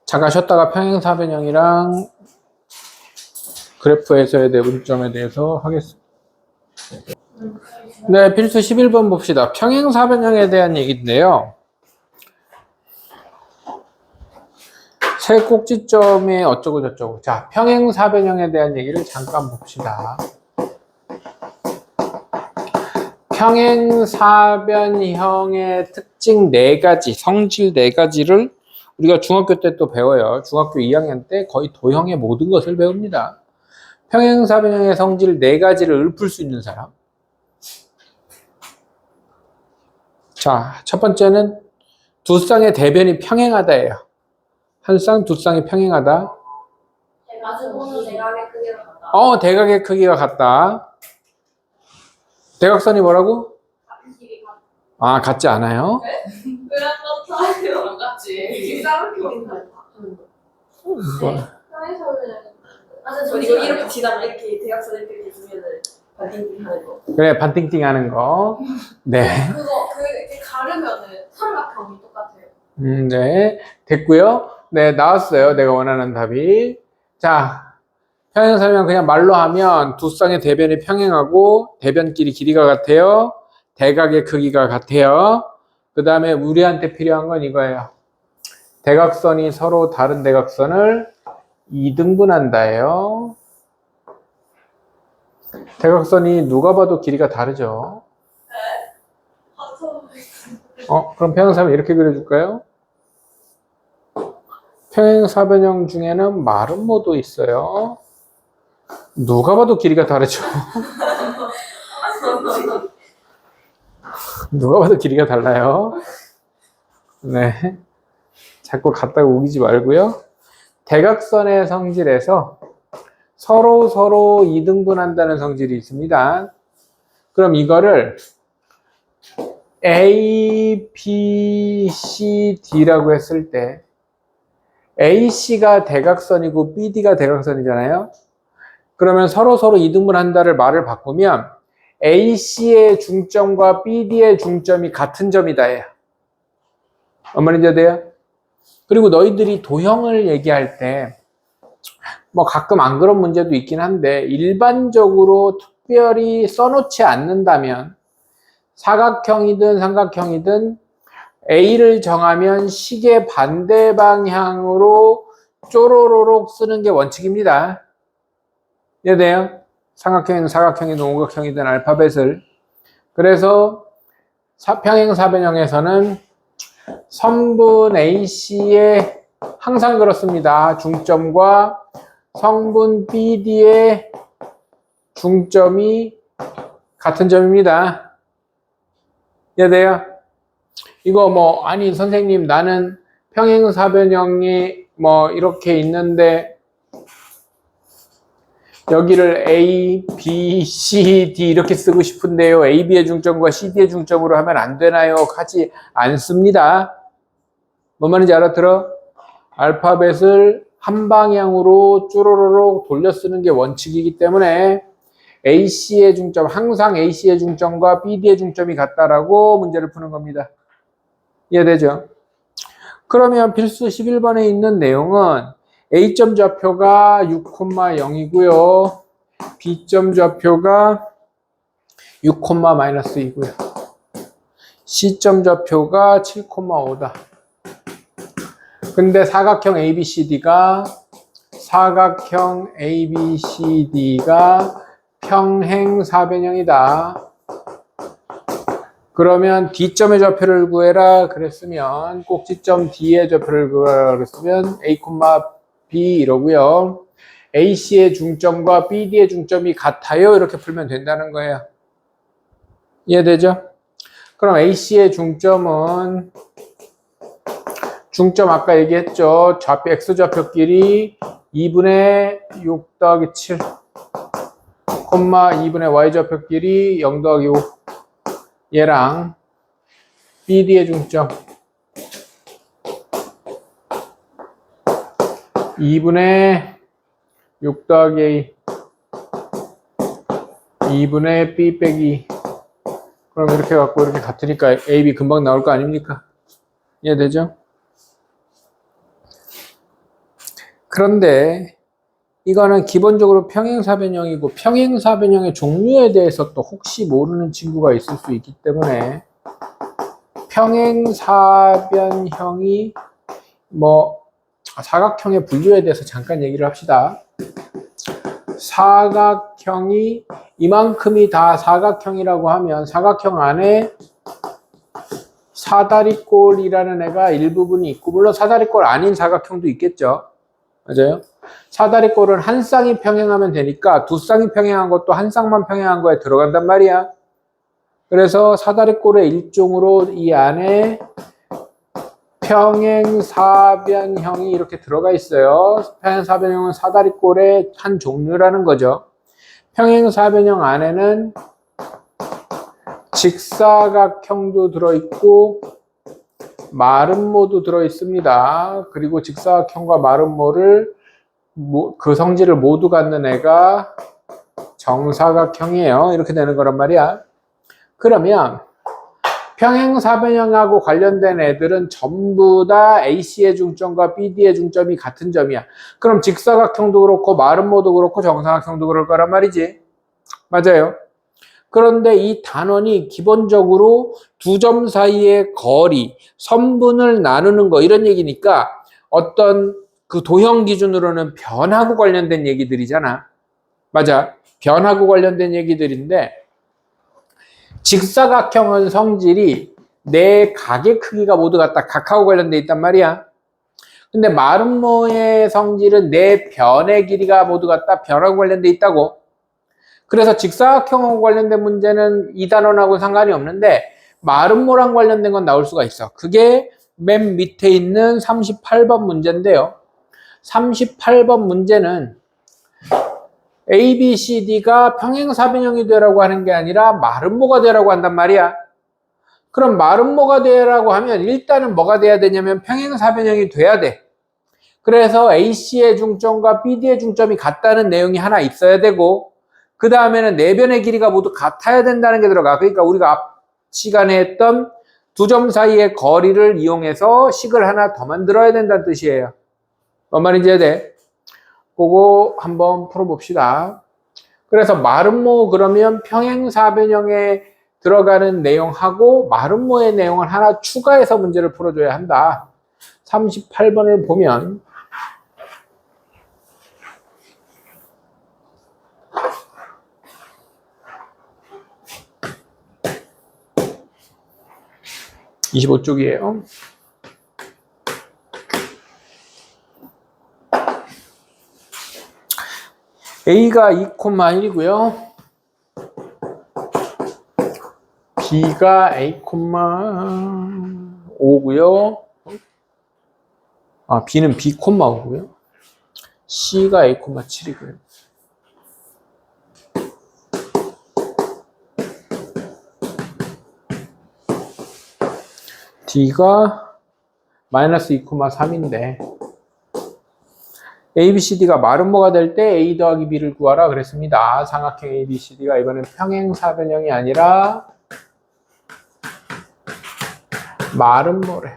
Speaker 1: 잠깐 쉬었다가 평행사변형이랑 그래프에서의 내분점에 대해서 하겠습니다. 네, 필수 11번 봅시다. 평행사변형에 대한 얘기인데요. 세 꼭지점에 어쩌고 저쩌고. 자, 평행사변형에 대한 얘기를 잠깐 봅시다. 평행사변형의 특징 4가지, 성질 4가지를 우리가 중학교 때 또 배워요. 중학교 2학년 때 거의 도형의 모든 것을 배웁니다. 평행사변형의 성질 4가지를 읊을 수 있는 사람. 자, 첫 번째는 두 쌍의 대변이 평행하다예요. 한 쌍, 두 쌍이 평행하다.
Speaker 2: 대각의 크기가 같다.
Speaker 1: 대각의 크기가 같다. 대각선이 뭐라고? 같지 않아요?
Speaker 2: 그런 것도 안 같지. 쌍둥이 맞아, 저 이거 이렇게 지나면 이렇게 대각선 이렇게 주면은 반띵띵 하는 거.
Speaker 1: 그래, 반띵띵 하는 거. 네.
Speaker 2: 그거 이렇게 가르면은 삼각형이 똑같아요.
Speaker 1: 네. 됐고요. 네, 나왔어요. 내가 원하는 답이. 자, 평행사변 그냥 말로 하면 두 쌍의 대변이 평행하고 대변끼리 길이가 같아요. 대각의 크기가 같아요. 그 다음에 우리한테 필요한 건 이거예요. 대각선이 서로 다른 대각선을 2등분한다예요. 대각선이 누가 봐도 길이가 다르죠. 그럼 평행사변 이렇게 그려줄까요? 평행사변형 중에는 마름모도 있어요. 누가 봐도 길이가 다르죠. 누가 봐도 길이가 달라요. 네. 자꾸 갖다가 우기지 말고요. 대각선의 성질에서 서로 2등분한다는 성질이 있습니다. 그럼 이거를 A, B, C, D라고 했을 때 AC가 대각선이고 BD가 대각선이잖아요. 그러면 서로 2등분한다를 말을 바꾸면 AC의 중점과 BD의 중점이 같은 점이다 해요. 뭔 말인지 돼요? 그리고 너희들이 도형을 얘기할 때 뭐 가끔 안 그런 문제도 있긴 한데 일반적으로 특별히 써놓지 않는다면 사각형이든 삼각형이든 A를 정하면 식의 반대 방향으로 쪼로로록 쓰는 게 원칙입니다. 이해돼요? 삼각형이든 사각형이든 오각형이든 알파벳을. 그래서 평행사변형에서는 성분 AC의 항상 그렇습니다. 중점과 성분 BD의 중점이 같은 점입니다. 이해돼요? 이거 뭐 아니 선생님 나는 평행사변형이 뭐 이렇게 있는데 여기를 A, B, C, D 이렇게 쓰고 싶은데요. A, B의 중점과 C, D의 중점으로 하면 안 되나요? 하지 않습니다. 뭔 말인지 알아들어? 알파벳을 한 방향으로 쭈루루룩 돌려 쓰는 게 원칙이기 때문에 AC의 중점, 항상 AC의 중점과 BD의 중점이 같다라고 문제를 푸는 겁니다. 이해되죠? 그러면 필수 11번에 있는 내용은 A점 좌표가 6,0이고요. B점 좌표가 6,-2고요. C점 좌표가 7,5다. 근데 사각형 ABCD가 평행사변형이다. 그러면 D점의 좌표를 구해라 그랬으면 꼭지점 D의 좌표를 구해라 그랬으면 A, B 이러고요. AC의 중점과 BD의 중점이 같아요. 이렇게 풀면 된다는 거예요. 이해되죠? 그럼 AC의 중점은 중점 아까 얘기했죠. 좌표 X좌표끼리 2분의 6 더하기 7 2분의 Y좌표끼리 0 더하기 5 얘랑 BD의 중점 2분의 6 더하기 A 2분의 B 빼기 그럼 이렇게 갖고 이렇게 같으니까 AB 금방 나올 거 아닙니까? 이해되죠? 그런데 이거는 기본적으로 평행사변형이고 평행사변형의 종류에 대해서 또 혹시 모르는 친구가 있을 수 있기 때문에 평행사변형이 뭐 사각형의 분류에 대해서 잠깐 얘기를 합시다. 사각형이 이만큼이 다 사각형이라고 하면 사각형 안에 사다리꼴이라는 애가 일부분이 있고 물론 사다리꼴 아닌 사각형도 있겠죠. 맞아요? 사다리꼴은 한 쌍이 평행하면 되니까 두 쌍이 평행한 것도 한 쌍만 평행한 거에 들어간단 말이야. 그래서 사다리꼴의 일종으로 이 안에 평행사변형이 이렇게 들어가 있어요. 평행사변형은 사다리꼴의 한 종류라는 거죠. 평행사변형 안에는 직사각형도 들어있고 마름모도 들어있습니다. 그리고 직사각형과 마름모를 그 성질을 모두 갖는 애가 정사각형이에요. 이렇게 되는 거란 말이야. 그러면 평행사변형하고 관련된 애들은 전부 다 AC의 중점과 BD의 중점이 같은 점이야. 그럼 직사각형도 그렇고 마름모도 그렇고 정사각형도 그럴 거란 말이지. 맞아요. 그런데 이 단원이 기본적으로 두 점 사이의 거리, 선분을 나누는 거 이런 얘기니까 어떤 그 도형 기준으로는 변하고 관련된 얘기들이잖아. 맞아. 변하고 관련된 얘기들인데 직사각형은 성질이 내 각의 크기가 모두 같다. 각하고 관련돼 있단 말이야. 근데 마름모의 성질은 내 변의 길이가 모두 같다. 변하고 관련돼 있다고. 그래서 직사각형하고 관련된 문제는 이 단원하고 상관이 없는데 마름모랑 관련된 건 나올 수가 있어. 그게 맨 밑에 있는 38번 문제인데요. 38번 문제는 A, B, C, D가 평행사변형이 되라고 하는 게 아니라 마름모가 되라고 한단 말이야. 그럼 마름모가 되라고 하면 일단은 뭐가 돼야 되냐면 평행사변형이 돼야 돼. 그래서 AC의 중점과 BD의 중점이 같다는 내용이 하나 있어야 되고 그 다음에는 내변의 길이가 모두 같아야 된다는 게 들어가. 그러니까 우리가 앞 시간에 했던 두 점 사이의 거리를 이용해서 식을 하나 더 만들어야 된다는 뜻이에요. 뭔 말인지 이해돼? 그거 한번 풀어봅시다. 그래서 마름모 그러면 평행사변형의 들어가는 내용하고 마름모의 내용을 하나 추가해서 문제를 풀어줘야 한다. 38번을 보면 (25쪽이에요) A가 2,1이고요. B가 A,5고요. B는 B,5고요. C가 A,7이고요. D가 마이너스 2,3인데 ABCD가 마름모가 될 때 A 더하기 B를 구하라 그랬습니다. 삼각형 ABCD가 이번엔 평행사변형이 아니라 마름모래.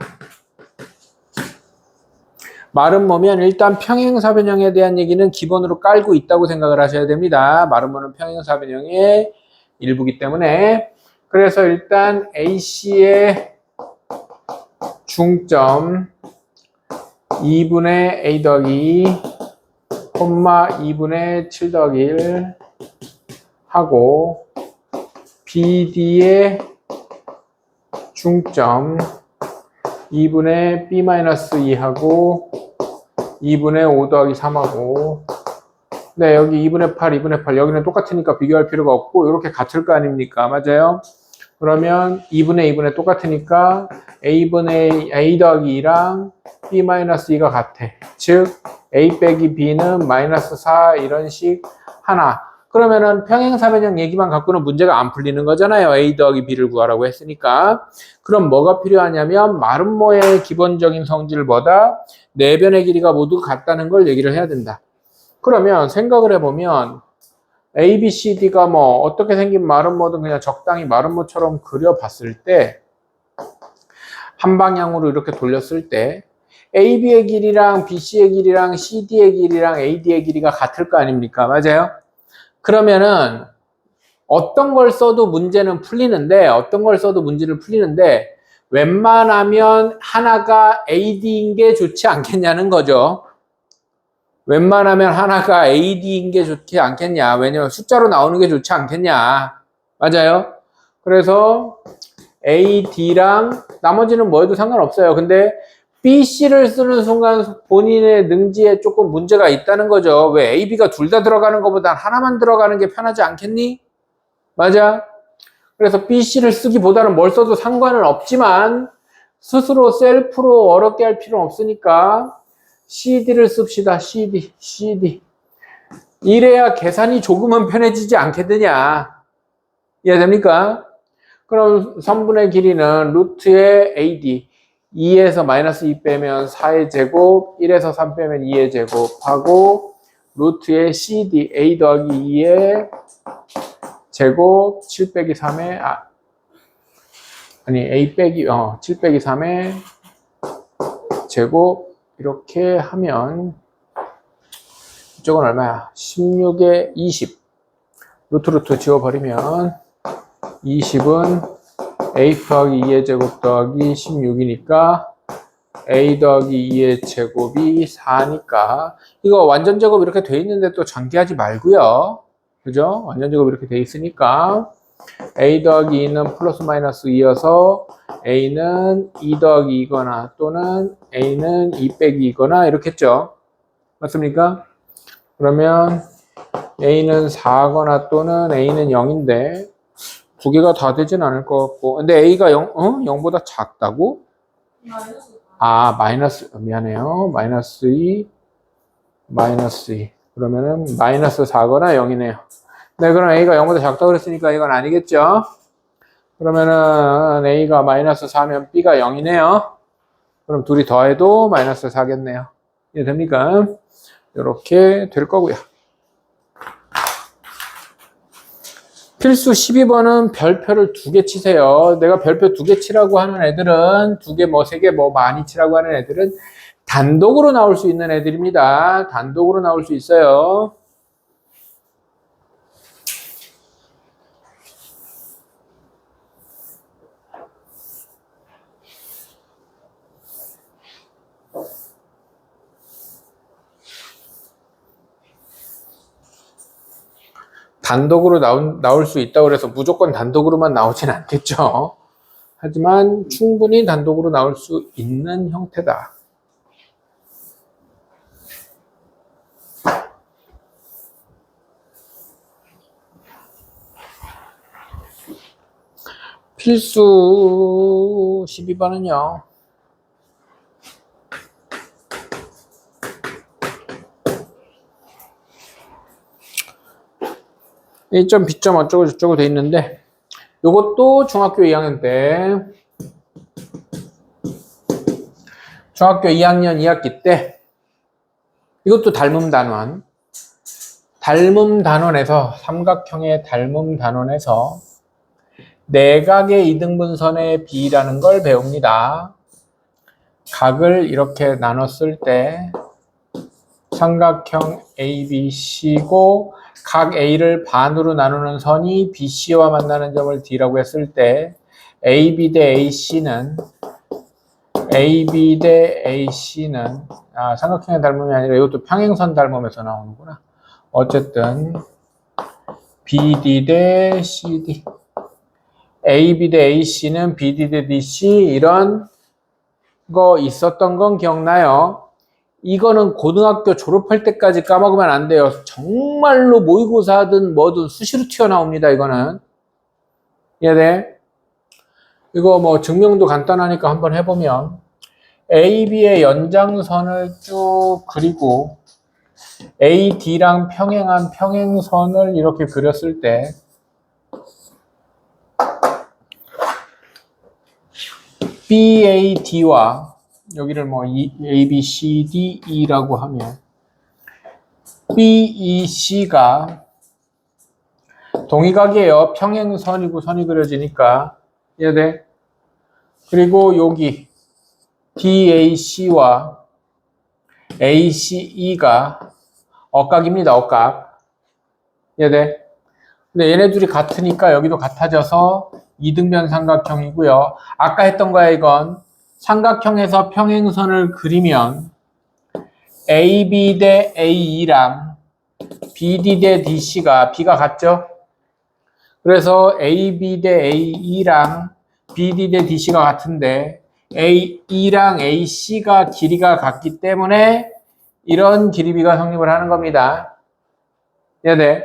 Speaker 1: 마름모면 일단 평행사변형에 대한 얘기는 기본으로 깔고 있다고 생각을 하셔야 됩니다. 마름모는 평행사변형의 일부이기 때문에. 그래서 일단 AC의 중점 2분의 A 더하기 2, 2분의 7 더하기 1 하고 BD의 중점 2분의 B-2 하고 2분의 5 더하기 3 하고 네, 여기 2분의 8, 2분의 8 여기는 똑같으니까 비교할 필요가 없고 이렇게 같을 거 아닙니까? 맞아요? 그러면 2분의 2분의 똑같으니까 A분의 A 더하기 2랑 B-2가 같아. 즉 A 빼기 B는 마이너스 4 이런 식 하나. 그러면은 평행사변형 얘기만 갖고는 문제가 안 풀리는 거잖아요. A 더하기 B를 구하라고 했으니까. 그럼 뭐가 필요하냐면 마름모의 기본적인 성질보다 내변의 길이가 모두 같다는 걸 얘기를 해야 된다. 그러면 생각을 해보면 A, B, C, D가 뭐 어떻게 생긴 마름모든 그냥 적당히 마름모처럼 그려봤을 때 한 방향으로 이렇게 돌렸을 때 AB의 길이랑 BC의 길이랑 CD의 길이랑 AD의 길이가 같을 거 아닙니까? 맞아요? 그러면은 어떤 걸 써도 문제는 풀리는데 웬만하면 하나가 AD인 게 좋지 않겠냐는 거죠. 웬만하면 하나가 AD인 게 좋지 않겠냐. 왜냐면 숫자로 나오는 게 좋지 않겠냐. 맞아요? 그래서 AD랑 나머지는 뭐 해도 상관없어요. 근데 BC를 쓰는 순간 본인의 능지에 조금 문제가 있다는 거죠. 왜 AB가 둘 다 들어가는 것보다 하나만 들어가는 게 편하지 않겠니? 맞아? 그래서 BC를 쓰기보다는 뭘 써도 상관은 없지만 스스로 셀프로 어렵게 할 필요는 없으니까 CD를 씁시다. CD. 이래야 계산이 조금은 편해지지 않겠느냐. 이해됩니까? 그럼 선분의 길이는 루트의 AD 2에서 마이너스 2 빼면 4의 제곱 1에서 3 빼면 2의 제곱하고 루트의 CD A 더하기 2의 제곱 7 빼기 3의 A 빼기 7 빼기 3의 제곱 이렇게 하면 이쪽은 얼마야? 16에 20 루트 지워버리면 20은 A 더하기 2의 제곱 더하기 16이니까 A 더하기 2의 제곱이 4니까 이거 완전 제곱 이렇게 돼 있는데 또 전개하지 말고요. 그죠? 완전 제곱 이렇게 돼 있으니까 A 더하기 2는 플러스 마이너스 2여서 A는 2 더하기 2거나 또는 A는 2 빼기 2거나 이렇게 했죠. 맞습니까? 그러면 A는 4거나 또는 A는 0인데 두 개가 다 되진 않을 것 같고 근데 A가 0보다 작다고? 미안해요. 마이너스 2 그러면은 마이너스 4거나 0이네요. 네, 그럼 A가 0보다 작다고 그랬으니까 이건 아니겠죠? 그러면은 A가 마이너스 4면 B가 0이네요. 그럼 둘이 더해도 마이너스 4겠네요. 이해됩니까? 이렇게 될 거고요. 필수 12번은 별표를 2개 치세요. 내가 별표 2개 치라고 하는 애들은 2개 뭐 3개 뭐 많이 치라고 하는 애들은 단독으로 나올 수 있는 애들입니다. 단독으로 나올 수 있어요. 단독으로 나올 수 있다고 그래서 무조건 단독으로만 나오진 않겠죠. 하지만 충분히 단독으로 나올 수 있는 형태다. 필수 12번은요. 1점, B점 어쩌고 저쩌고 돼 있는데 요것도 중학교 2학년 때 중학교 2학년 2학기 때 이것도 닮음 단원에서 삼각형의 닮음 단원에서 내각의 이등분선의 비라는 걸 배웁니다. 각을 이렇게 나눴을 때 삼각형 ABC고 각 A를 반으로 나누는 선이 BC와 만나는 점을 D라고 했을 때 AB 대 AC는 삼각형의 닮음이 아니라 이것도 평행선 닮음에서 나오는구나. 어쨌든 BD 대 CD, AB 대 AC는 BD 대 DC 이런 거 있었던 건 기억나요? 이거는 고등학교 졸업할 때까지 까먹으면 안 돼요. 정말로 모의고사든 뭐든 수시로 튀어나옵니다. 이거는 이해돼? 이거 뭐 증명도 간단하니까 한번 해보면 AB의 연장선을 쭉 그리고 AD랑 평행한 평행선을 이렇게 그렸을 때 BAD와 여기를 뭐 A, B, C, D, E라고 하면 BEC가 동의각이에요. 평행선이고 선이 그려지니까 이해돼? 그리고 여기 DAC와 ACE가 억각입니다. 억각. 이해돼? 근데 얘네 둘이 같으니까 여기도 같아져서 이등변 삼각형이고요. 아까 했던 거야 이건. 삼각형에서 평행선을 그리면 AB 대 AE랑 BD 대 DC가 B가 같죠? 그래서 AB 대 AE랑 BD 대 DC가 같은데 AE랑 AC가 길이가 같기 때문에 이런 길이비가 성립을 하는 겁니다. 네.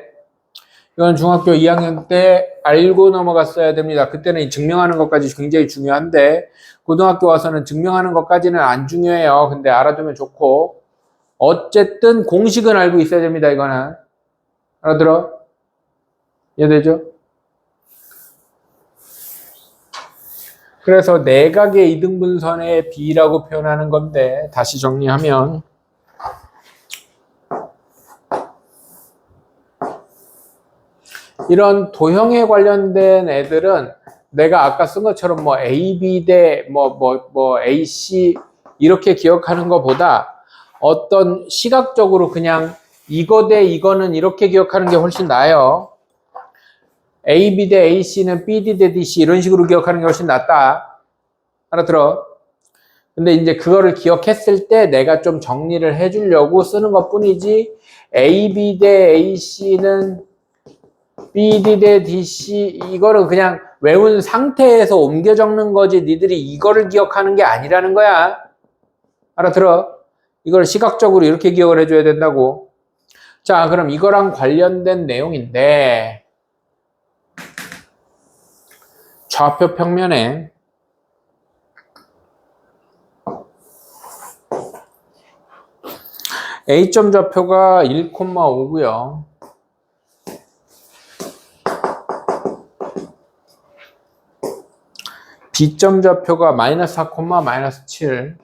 Speaker 1: 이건 중학교 2학년 때 알고 넘어갔어야 됩니다. 그때는 증명하는 것까지 굉장히 중요한데 고등학교 와서는 증명하는 것까지는 안 중요해요. 근데 알아두면 좋고 어쨌든 공식은 알고 있어야 됩니다. 이거는 알아들어? 이해되죠? 그래서 내각의 이등분선의 비라고 표현하는 건데 다시 정리하면 이런 도형에 관련된 애들은 내가 아까 쓴 것처럼 뭐 AB 대 AC 이렇게 기억하는 것보다 어떤 시각적으로 그냥 이거 대 이거는 이렇게 기억하는 게 훨씬 나아요. AB 대 AC는 BD 대 DC 이런 식으로 기억하는 게 훨씬 낫다. 알아들어? 근데 이제 그거를 기억했을 때 내가 좀 정리를 해주려고 쓰는 것 뿐이지 AB 대 AC는 BD 대 DC 이거는 그냥 외운 상태에서 옮겨 적는 거지 니들이 이거를 기억하는 게 아니라는 거야. 알아들어? 이걸 시각적으로 이렇게 기억을 해줘야 된다고. 자, 그럼 이거랑 관련된 내용인데 좌표 평면에 A점 좌표가 1,5고요. B점 좌표가 마이너스 4, 마이너스 7.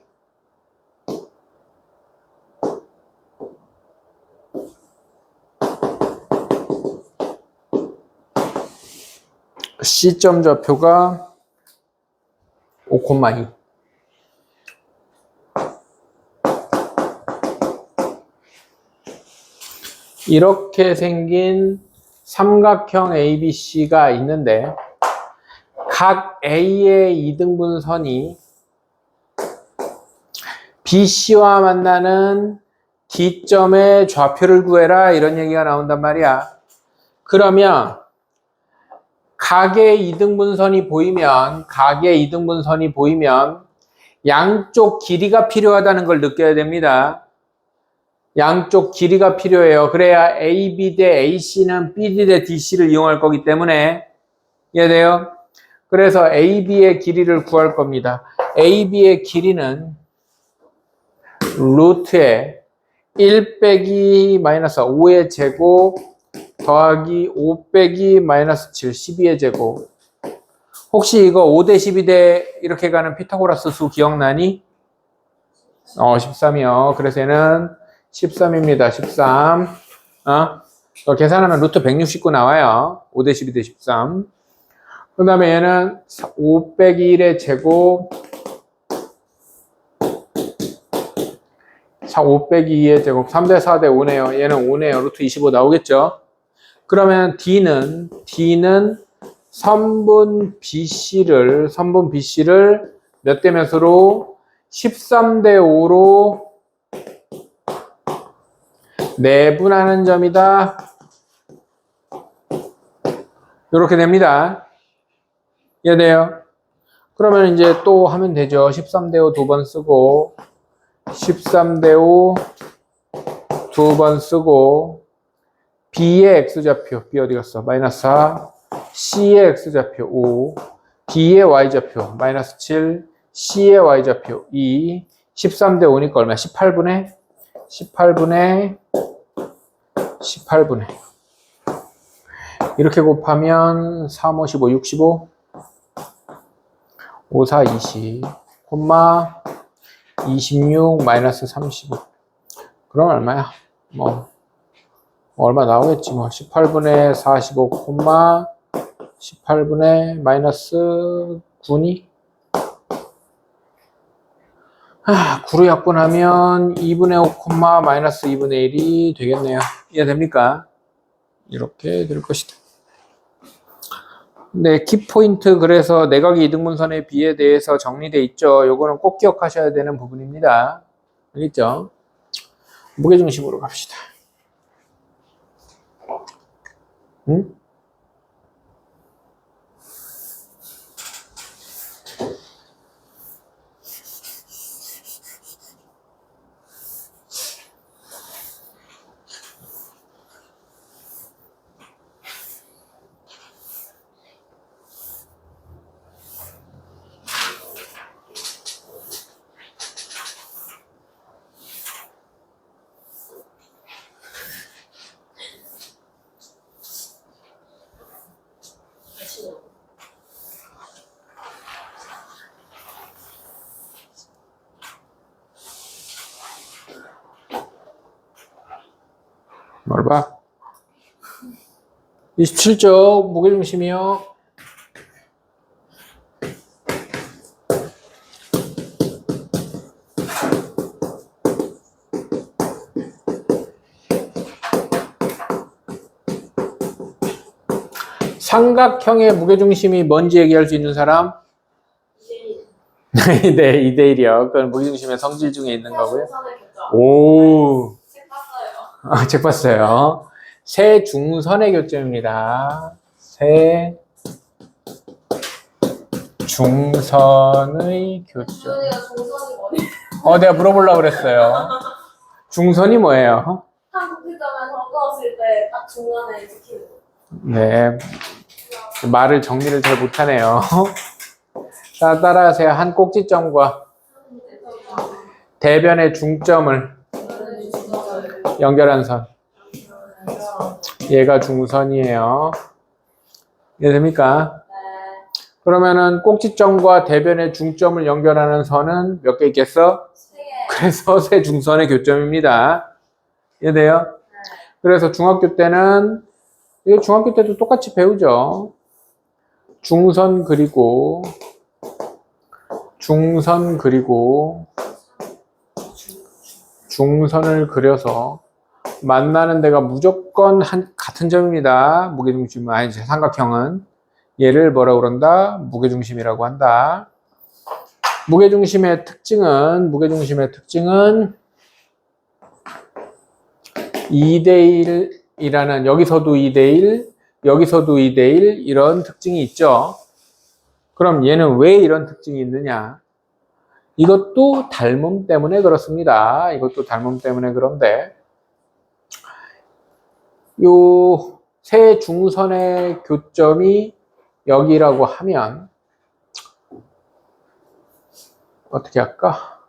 Speaker 1: C점 좌표가 5,2. 이렇게 생긴 삼각형 ABC가 있는데 각 A의 이등분선이 BC와 만나는 D점의 좌표를 구해라 이런 얘기가 나온단 말이야. 그러면 각의 이등분선이 보이면 양쪽 길이가 필요하다는 걸 느껴야 됩니다. 양쪽 길이가 필요해요. 그래야 AB 대 AC는 BD 대 DC를 이용할 거기 때문에 이해돼요? 그래서 AB의 길이를 구할 겁니다. AB의 길이는 루트에 1 빼기 마이너스 5의 제곱 더하기 5 빼기 마이너스 7, 12의 제곱. 혹시 이거 5대 12대 이렇게 가는 피타고라스 수 기억나니? 13이요. 그래서 얘는 13입니다. 13. 계산하면 루트 169 나와요. 5대 12대 13. 그 다음에 얘는 5 빼기 1의 제곱 5 빼기 2의 제곱 3대 4대 5네요. 얘는 5네요. 루트 25 나오겠죠? 그러면 D는 선분 BC를 몇 대 몇으로 13대 5로 내분하는 점이다. 이렇게 됩니다. 이해돼요? 그러면 이제 또 하면 되죠. 13대 5 두 번 쓰고 13대 5 두 번 쓰고 B의 X좌표, B 어디 갔어? 마이너스 4, C의 X좌표 5, B의 Y좌표 마이너스 7, C의 Y좌표 2, 13대 5니까 얼마야? 18분의 18분의 이렇게 곱하면 3, 5, 15, 65 5, 4, 20 콤마 26 마이너스 35 그럼 얼마야? 뭐 얼마 나오겠지 뭐 18분의 45 콤마 18분의 마이너스 9니 9로 약분하면 2분의 5 콤마 마이너스 2분의 1이 되겠네요. 이해됩니까? 이렇게 될 것이다. 네, 키포인트 그래서 내각의 이등분선의 비에 대해서 정리되어 있죠. 요거는 꼭 기억하셔야 되는 부분입니다. 알겠죠? 무게중심으로 갑시다. 응? 뭘 봐? 27쪽 무게중심이요. 삼각형의 무게중심이 뭔지 얘기할 수 있는 사람? 2대1. 네, 2대1이요. 그건 무게중심의 성질 중에 있는 거고요. 오. 책 봤어요. 세 중선의 교점입니다. 세 중선의 교점. 내가 물어보려고 그랬어요. 중선이 뭐예요?
Speaker 2: 한 국기점에서 꺾었을 때 딱 중간에 찍히는 거.
Speaker 1: 네. 말을 정리를 잘 못하네요. 자, 따라하세요. 한 꼭지점과 대변의 중점을 연결한 선. 얘가 중선이에요. 이해됩니까?
Speaker 2: 네.
Speaker 1: 그러면은 꼭지점과 대변의 중점을 연결하는 선은 몇 개 있겠어?
Speaker 2: 3개.
Speaker 1: 그래서 세 중선의 교점입니다. 이해돼요?
Speaker 2: 네.
Speaker 1: 그래서 중학교 때는 이거 중학교 때도 똑같이 배우죠. 중선 그리고 중선을 그려서 만나는 데가 무조건 같은 점입니다. 무게중심은 아니 삼각형은 얘를 뭐라고 그런다? 무게중심이라고 한다. 무게중심의 특징은 2대1이라는 여기서도 2대1 여기서도 2대1 이런 특징이 있죠. 그럼 얘는 왜 이런 특징이 있느냐? 이것도 닮음 때문에 그렇습니다. 이것도 닮음 때문에 그런데 요 세 중선의 교점이 여기라고 하면 어떻게 할까?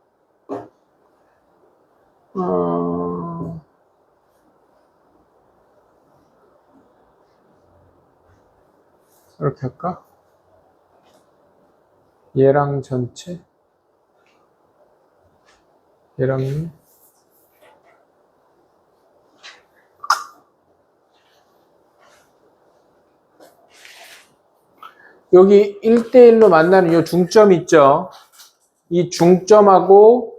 Speaker 1: 이렇게 할까? 얘랑 전체? 얘랑 여기 1대1로 만나는 이 중점 있죠? 이 중점하고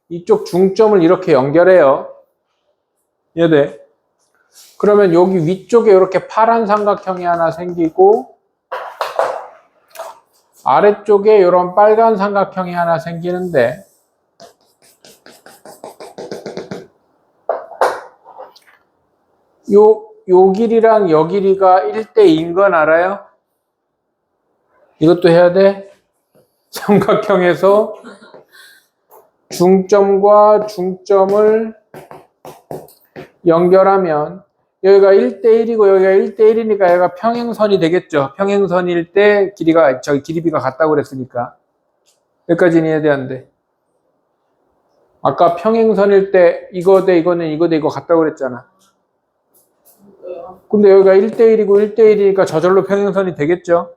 Speaker 1: 이쪽 중점을 이렇게 연결해요. 얘네. 그러면 여기 위쪽에 이렇게 파란 삼각형이 하나 생기고 아래쪽에 이런 빨간 삼각형이 하나 생기는데 요 길이랑 요 길이가 1대2인 건 알아요? 이것도 해야 돼? 삼각형에서 중점과 중점을 연결하면 여기가 1대1이고 여기가 1대1이니까 얘가 평행선이 되겠죠. 평행선일 때 길이가 길이비가 같다고 그랬으니까 여기까지는 이해돼 안 돼? 아까 평행선일 때 이거 대 이거는 이거 대 이거 같다고 그랬잖아. 근데 여기가 1대1이고 1대1이니까 저절로 평행선이 되겠죠.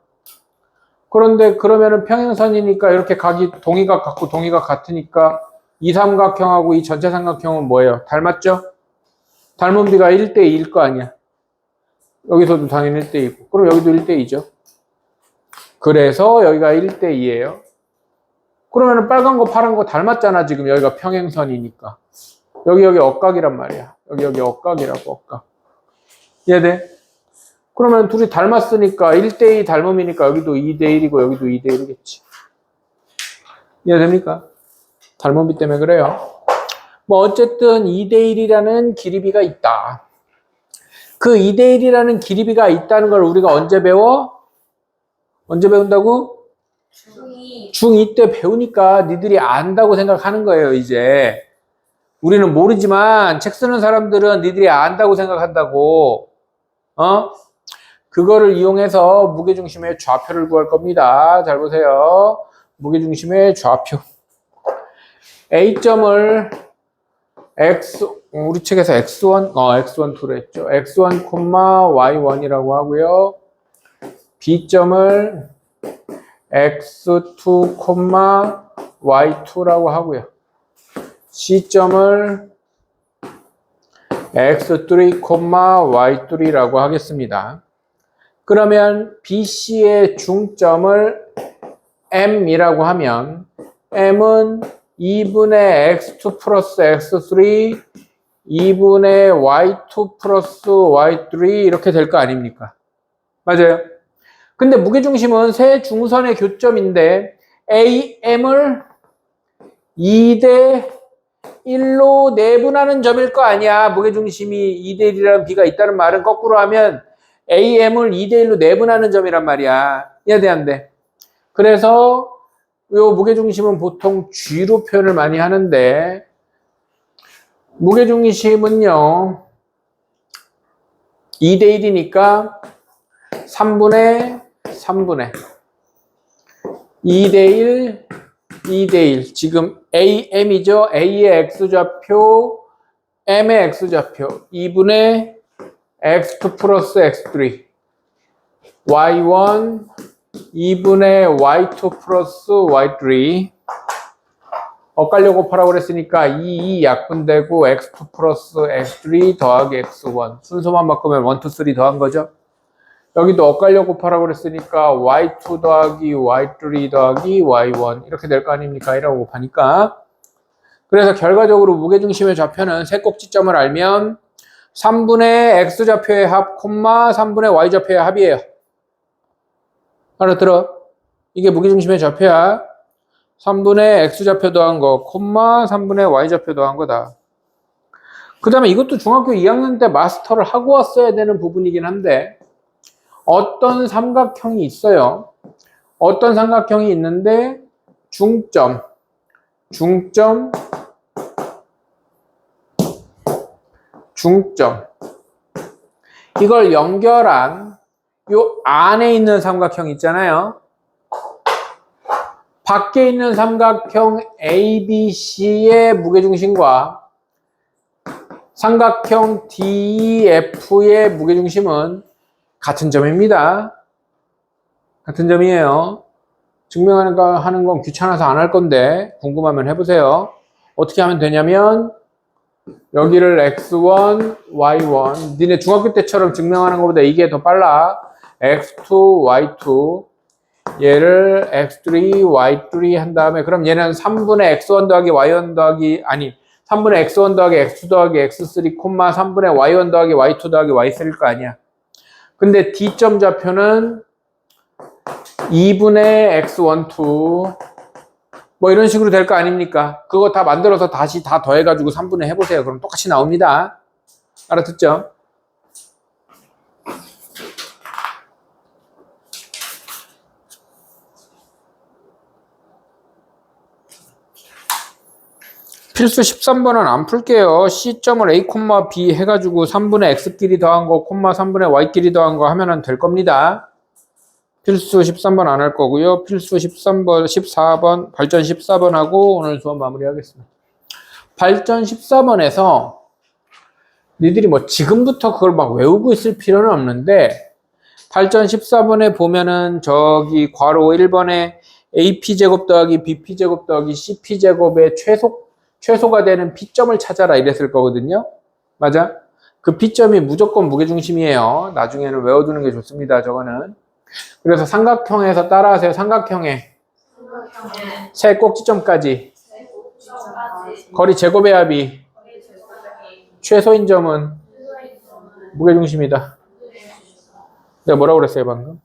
Speaker 1: 그런데 그러면은 평행선이니까 이렇게 각이 동의각 같고 동의각 같으니까 이 삼각형하고 이 전체 삼각형은 뭐예요? 닮았죠? 닮은 비가 1대2일 거 아니야. 여기서도 당연히 1대2고 그럼 여기도 1대2죠. 그래서 여기가 1대2예요. 그러면은 빨간 거 파란 거 닮았잖아. 지금 여기가 평행선이니까. 여기 억각이란 말이야. 여기 억각이라고 억각. 이해돼? 그러면 둘이 닮았으니까 1대2 닮음이니까 여기도 2대1이고 여기도 2대1이겠지. 이해됩니까? 닮음비 때문에 그래요. 뭐 어쨌든 2대1이라는 길이비가 있다. 그 2대1이라는 길이비가 있다는 걸 우리가 언제 배워? 언제 배운다고? 중2 때 배우니까 니들이 안다고 생각하는 거예요. 이제 우리는 모르지만 책 쓰는 사람들은 니들이 안다고 생각한다고. 그거를 이용해서 무게중심의 좌표를 구할 겁니다. 잘 보세요. 무게중심의 좌표. A점을 우리 책에서 x1,2로 했죠. x1, y1이라고 하고요. B점을 x2, y2라고 하고요. C점을 x3, y3라고 하겠습니다. 그러면 BC의 중점을 M이라고 하면 M은 2분의 x2 플러스 x3 2분의 y2 플러스 y3 이렇게 될 거 아닙니까? 맞아요. 근데 무게중심은 세 중선의 교점인데 AM을 2대 1로 내분하는 점일 거 아니야. 무게중심이 2대 1이라는 비가 있다는 말은 거꾸로 하면 AM을 2대 1로 내분하는 점이란 말이야. 이해돼 안 돼? 그래서 요 무게중심은 보통 G로 표현을 많이 하는데 무게중심은요 2대 1이니까 3분의 2대 1 2대 1 지금 AM이죠. A의 X좌표 M의 X좌표 2분의 X2 플러스 X3 Y1 2분의 Y2 플러스 Y3 엇갈려 곱하라고 그랬으니까 2 약분되고 X2 플러스 X3 더하기 X1 순서만 바꾸면 1, 2, 3 더한 거죠. 여기도 엇갈려 곱하라고 그랬으니까 Y2 더하기 Y3 더하기 Y1 이렇게 될 거 아닙니까? 이라고 곱하니까. 그래서 결과적으로 무게중심의 좌표는 세 꼭지점을 알면 3분의 X좌표의 합, 3분의 Y좌표의 합이에요. 알아들어? 이게 무게중심의 좌표야. 3분의 X좌표 더한 거, 3분의 Y좌표 더한 거다. 그 다음에 이것도 중학교 2학년 때 마스터를 하고 왔어야 되는 부분이긴 한데 어떤 삼각형이 있어요. 어떤 삼각형이 있는데 중점 이걸 연결한 요 안에 있는 삼각형 있잖아요. 밖에 있는 삼각형 ABC의 무게중심과 삼각형 DEF의 무게중심은 같은 점입니다. 같은 점이에요. 증명하는 거 하는 건 귀찮아서 안 할 건데 궁금하면 해보세요. 어떻게 하면 되냐면 여기를 x1, y1 니네 중학교 때처럼 증명하는 것보다 이게 더 빨라. x2, y2 얘를 x3, y3 한 다음에 그럼 얘는 3분의 x1 더하기 y1 더하기 아니 3분의 x1 더하기 x2 더하기 x3, 3분의 y1 더하기 y2 더하기 y3일 거 아니야. 근데 D점 좌표는 2분의 x1, 2 뭐 이런 식으로 될 거 아닙니까? 그거 다 만들어서 다시 다 더해가지고 3분의 해보세요. 그럼 똑같이 나옵니다. 알아듣죠? 필수 13번은 안 풀게요. C점을 A, B 해가지고 3분의 X끼리 더한 거, 3분의 Y끼리 더한 거 하면 될 겁니다. 필수 13번 안 할 거고요. 필수 13번, 14번, 발전 14번하고 오늘 수업 마무리하겠습니다. 발전 14번에서 니들이 뭐 지금부터 그걸 막 외우고 있을 필요는 없는데 발전 14번에 보면은 저기 괄호 1번에 AP제곱 더하기 BP제곱 더하기 CP제곱의 최소가 되는 P점을 찾아라 이랬을 거거든요. 맞아? 그 P점이 무조건 무게중심이에요. 나중에는 외워두는 게 좋습니다. 저거는. 그래서 삼각형에서 따라하세요. 삼각형의 세 꼭지점까지 거리 제곱의 합이 최소인 점은 무게중심이다. 내가 뭐라고 그랬어요 방금?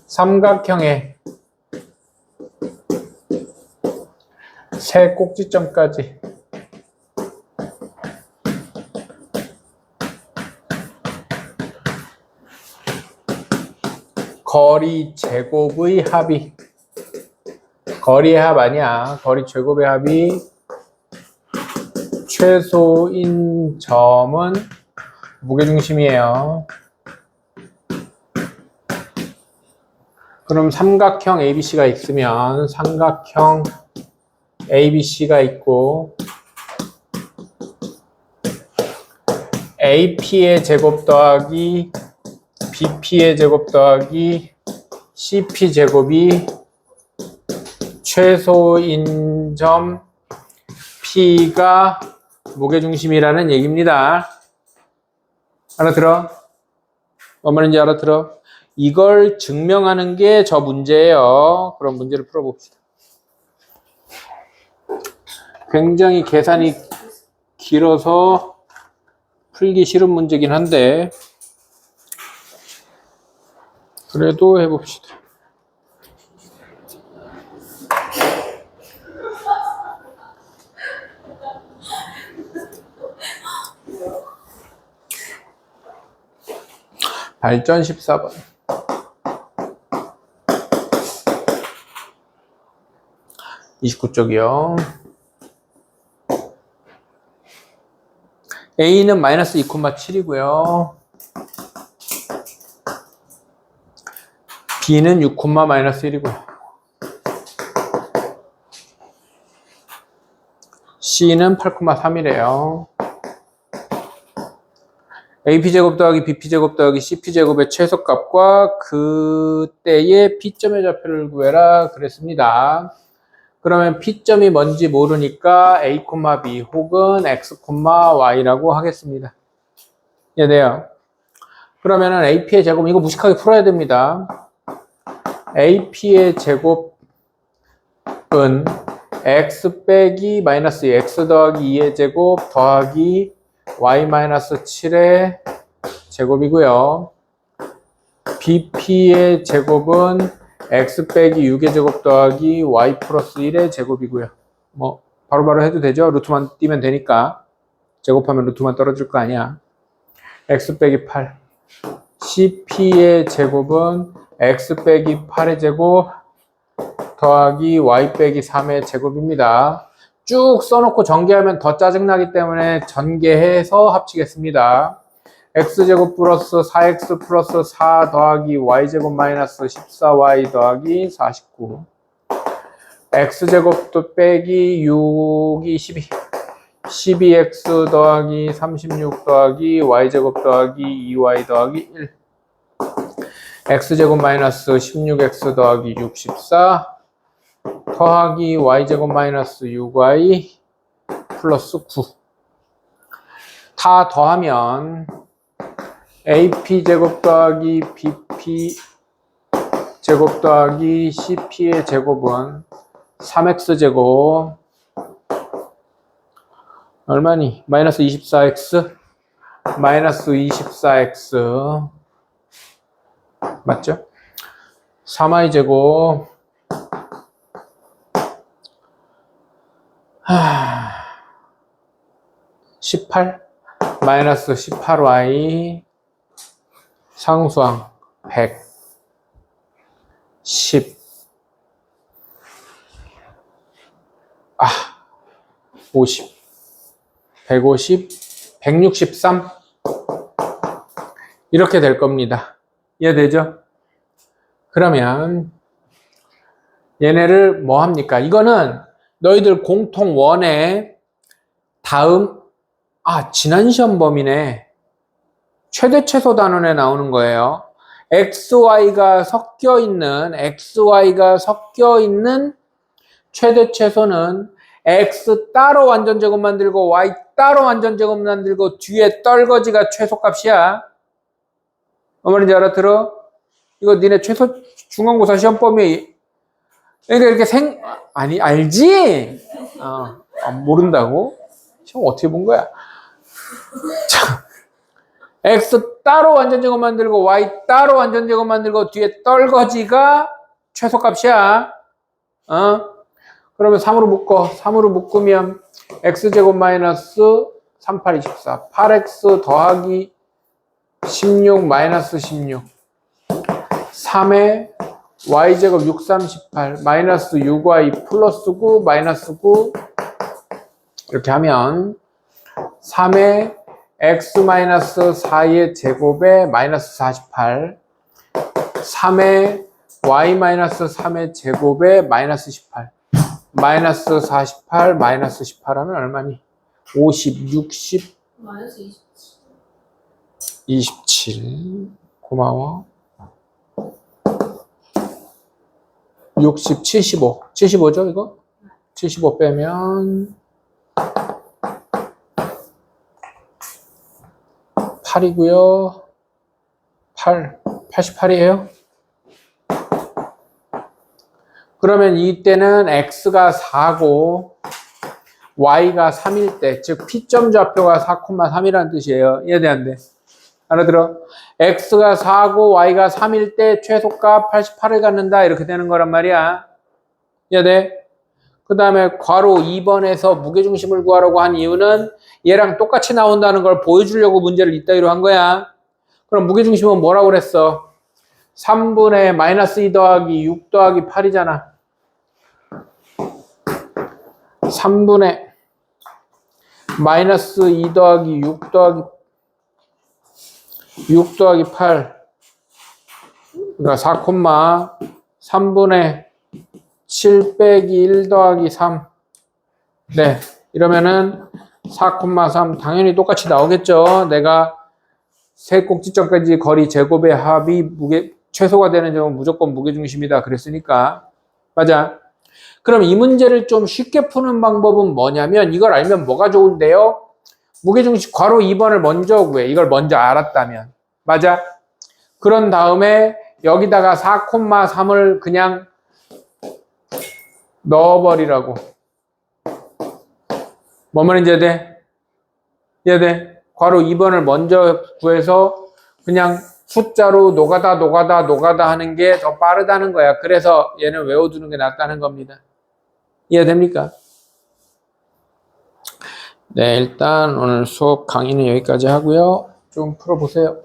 Speaker 1: 삼각형의 세 꼭지점까지 거리 제곱의 합이 거리의 합 아니야. 거리 제곱의 합이 최소인 점은 무게중심이에요. 그럼 삼각형 ABC가 있으면 삼각형 ABC가 있고 AP의 제곱 더하기 BP의 제곱 더하기 CP 제곱이 최소인 점 P가 무게중심이라는 얘기입니다. 알아들어? 뭔 말인지 알아들어? 이걸 증명하는 게 저 문제예요. 그럼 문제를 풀어봅시다. 굉장히 계산이 길어서 풀기 싫은 문제긴 한데 그래도 해봅시다. 발전 14번. (29쪽이요) A는 마이너스 2,7이고요. B는 6, 마이너스 1이고요. C는 8,3이래요. AP제곱 더하기 BP제곱 더하기 CP제곱의 최소값과 그때의 P점의 좌표를 구해라 그랬습니다. 그러면 P점이 뭔지 모르니까 A, B 혹은 X, Y라고 하겠습니다. 이해돼요? 그러면은 AP의 제곱 이거 무식하게 풀어야 됩니다. AP의 제곱은 X 빼기 마이너스 2, X 더하기 2의 제곱 더하기 Y 마이너스 7의 제곱이고요. BP의 제곱은 X 빼기 6의 제곱 더하기 Y 플러스 1의 제곱이고요. 뭐 바로바로 해도 되죠? 루트만 띄면 되니까. 제곱하면 루트만 떨어질 거 아니야. x 빼기 8. CP의 제곱은 x 빼기 8의 제곱 더하기 y 빼기 3의 제곱입니다. 쭉 써놓고 전개하면 더 짜증나기 때문에 전개해서 합치겠습니다. x제곱 플러스 4x 플러스 4 더하기 y제곱 마이너스 14y 더하기 49. x제곱도 빼기 6이 12. 12x 더하기 36 더하기 y제곱 더하기 2y 더하기 1. x제곱 마이너스 16x 더하기 64 더하기 y제곱 마이너스 6y 플러스 9. 다 더하면 ap제곱 더하기 bp제곱 더하기 cp의 제곱은 3x제곱 얼마니? 마이너스 24x 마이너스 24x 맞죠? 3y제곱 18 마이너스 18y 상수항 100 10 50 150 163 이렇게 될 겁니다. 이해되죠? 그러면 얘네를 뭐 합니까? 이거는 너희들 공통 원의 다음 지난 시험 범위네. 최대 최소 단원에 나오는 거예요. XY가 섞여 있는 최대 최소는 X 따로 완전 제곱 만들고 Y 따로 완전 제곱 만들고 뒤에 떨거지가 최소값이야. 어머니 알아들어? 이거 니네 최소 중간고사 시험 범위 그러니까 이렇게 알지? 모른다고? 시험 어떻게 본 거야? 자, X 따로 완전 제곱 만들고 Y 따로 완전 제곱 만들고 뒤에 떨거지가 최소값이야. 그러면 3으로 묶어. 3으로 묶으면 X제곱 마이너스 38, 24 8X 더하기 16 마이너스 16 3에 Y제곱 6, 38 마이너스 6Y 플러스 9 마이너스 9 이렇게 하면 3에 X 마이너스 4의 제곱에 마이너스 48 3에 Y 마이너스 3의 제곱에 마이너스 18 마이너스 48 마이너스 18 하면 얼마니? 50, 60
Speaker 2: 마이너스 27.
Speaker 1: 27 고마워. 60, 75 75죠 이거? 75 빼면 8이고요 8 88이에요. 그러면 이때는 X가 4고 Y가 3일 때, 즉 P점 좌표가 4,3이라는 뜻이에요. 이해돼 안 돼? 알아들어? X가 4고 Y가 3일 때 최소값 88을 갖는다 이렇게 되는 거란 말이야. 이해돼? 그 다음에 괄호 2번에서 무게중심을 구하라고 한 이유는 얘랑 똑같이 나온다는 걸 보여주려고 문제를 이따위로 한 거야. 그럼 무게중심은 뭐라고 그랬어? 3분의 마이너스 2 더하기 6 더하기 8이잖아. 3분의 마이너스 2 더하기 6 더하기 8 그러니까 4,3분의 7 빼기 1 더하기 3 네, 이러면은 4,3 당연히 똑같이 나오겠죠. 내가 세 꼭지점까지 거리 제곱의 합이 최소가 되는 점은 무조건 무게중심이다 그랬으니까 맞아. 그럼 이 문제를 좀 쉽게 푸는 방법은 뭐냐면 이걸 알면 뭐가 좋은데요? 무게중심 괄호 2번을 먼저 구해. 이걸 먼저 알았다면 맞아. 그런 다음에 여기다가 4,3을 그냥 넣어버리라고. 뭐 말인지 이해돼? 이해돼? 괄호 2번을 먼저 구해서 그냥 숫자로 노가다 하는 게 더 빠르다는 거야. 그래서 얘는 외워두는 게 낫다는 겁니다. 이해됩니까? 네, 일단 오늘 수업 강의는 여기까지 하고요. 좀 풀어보세요.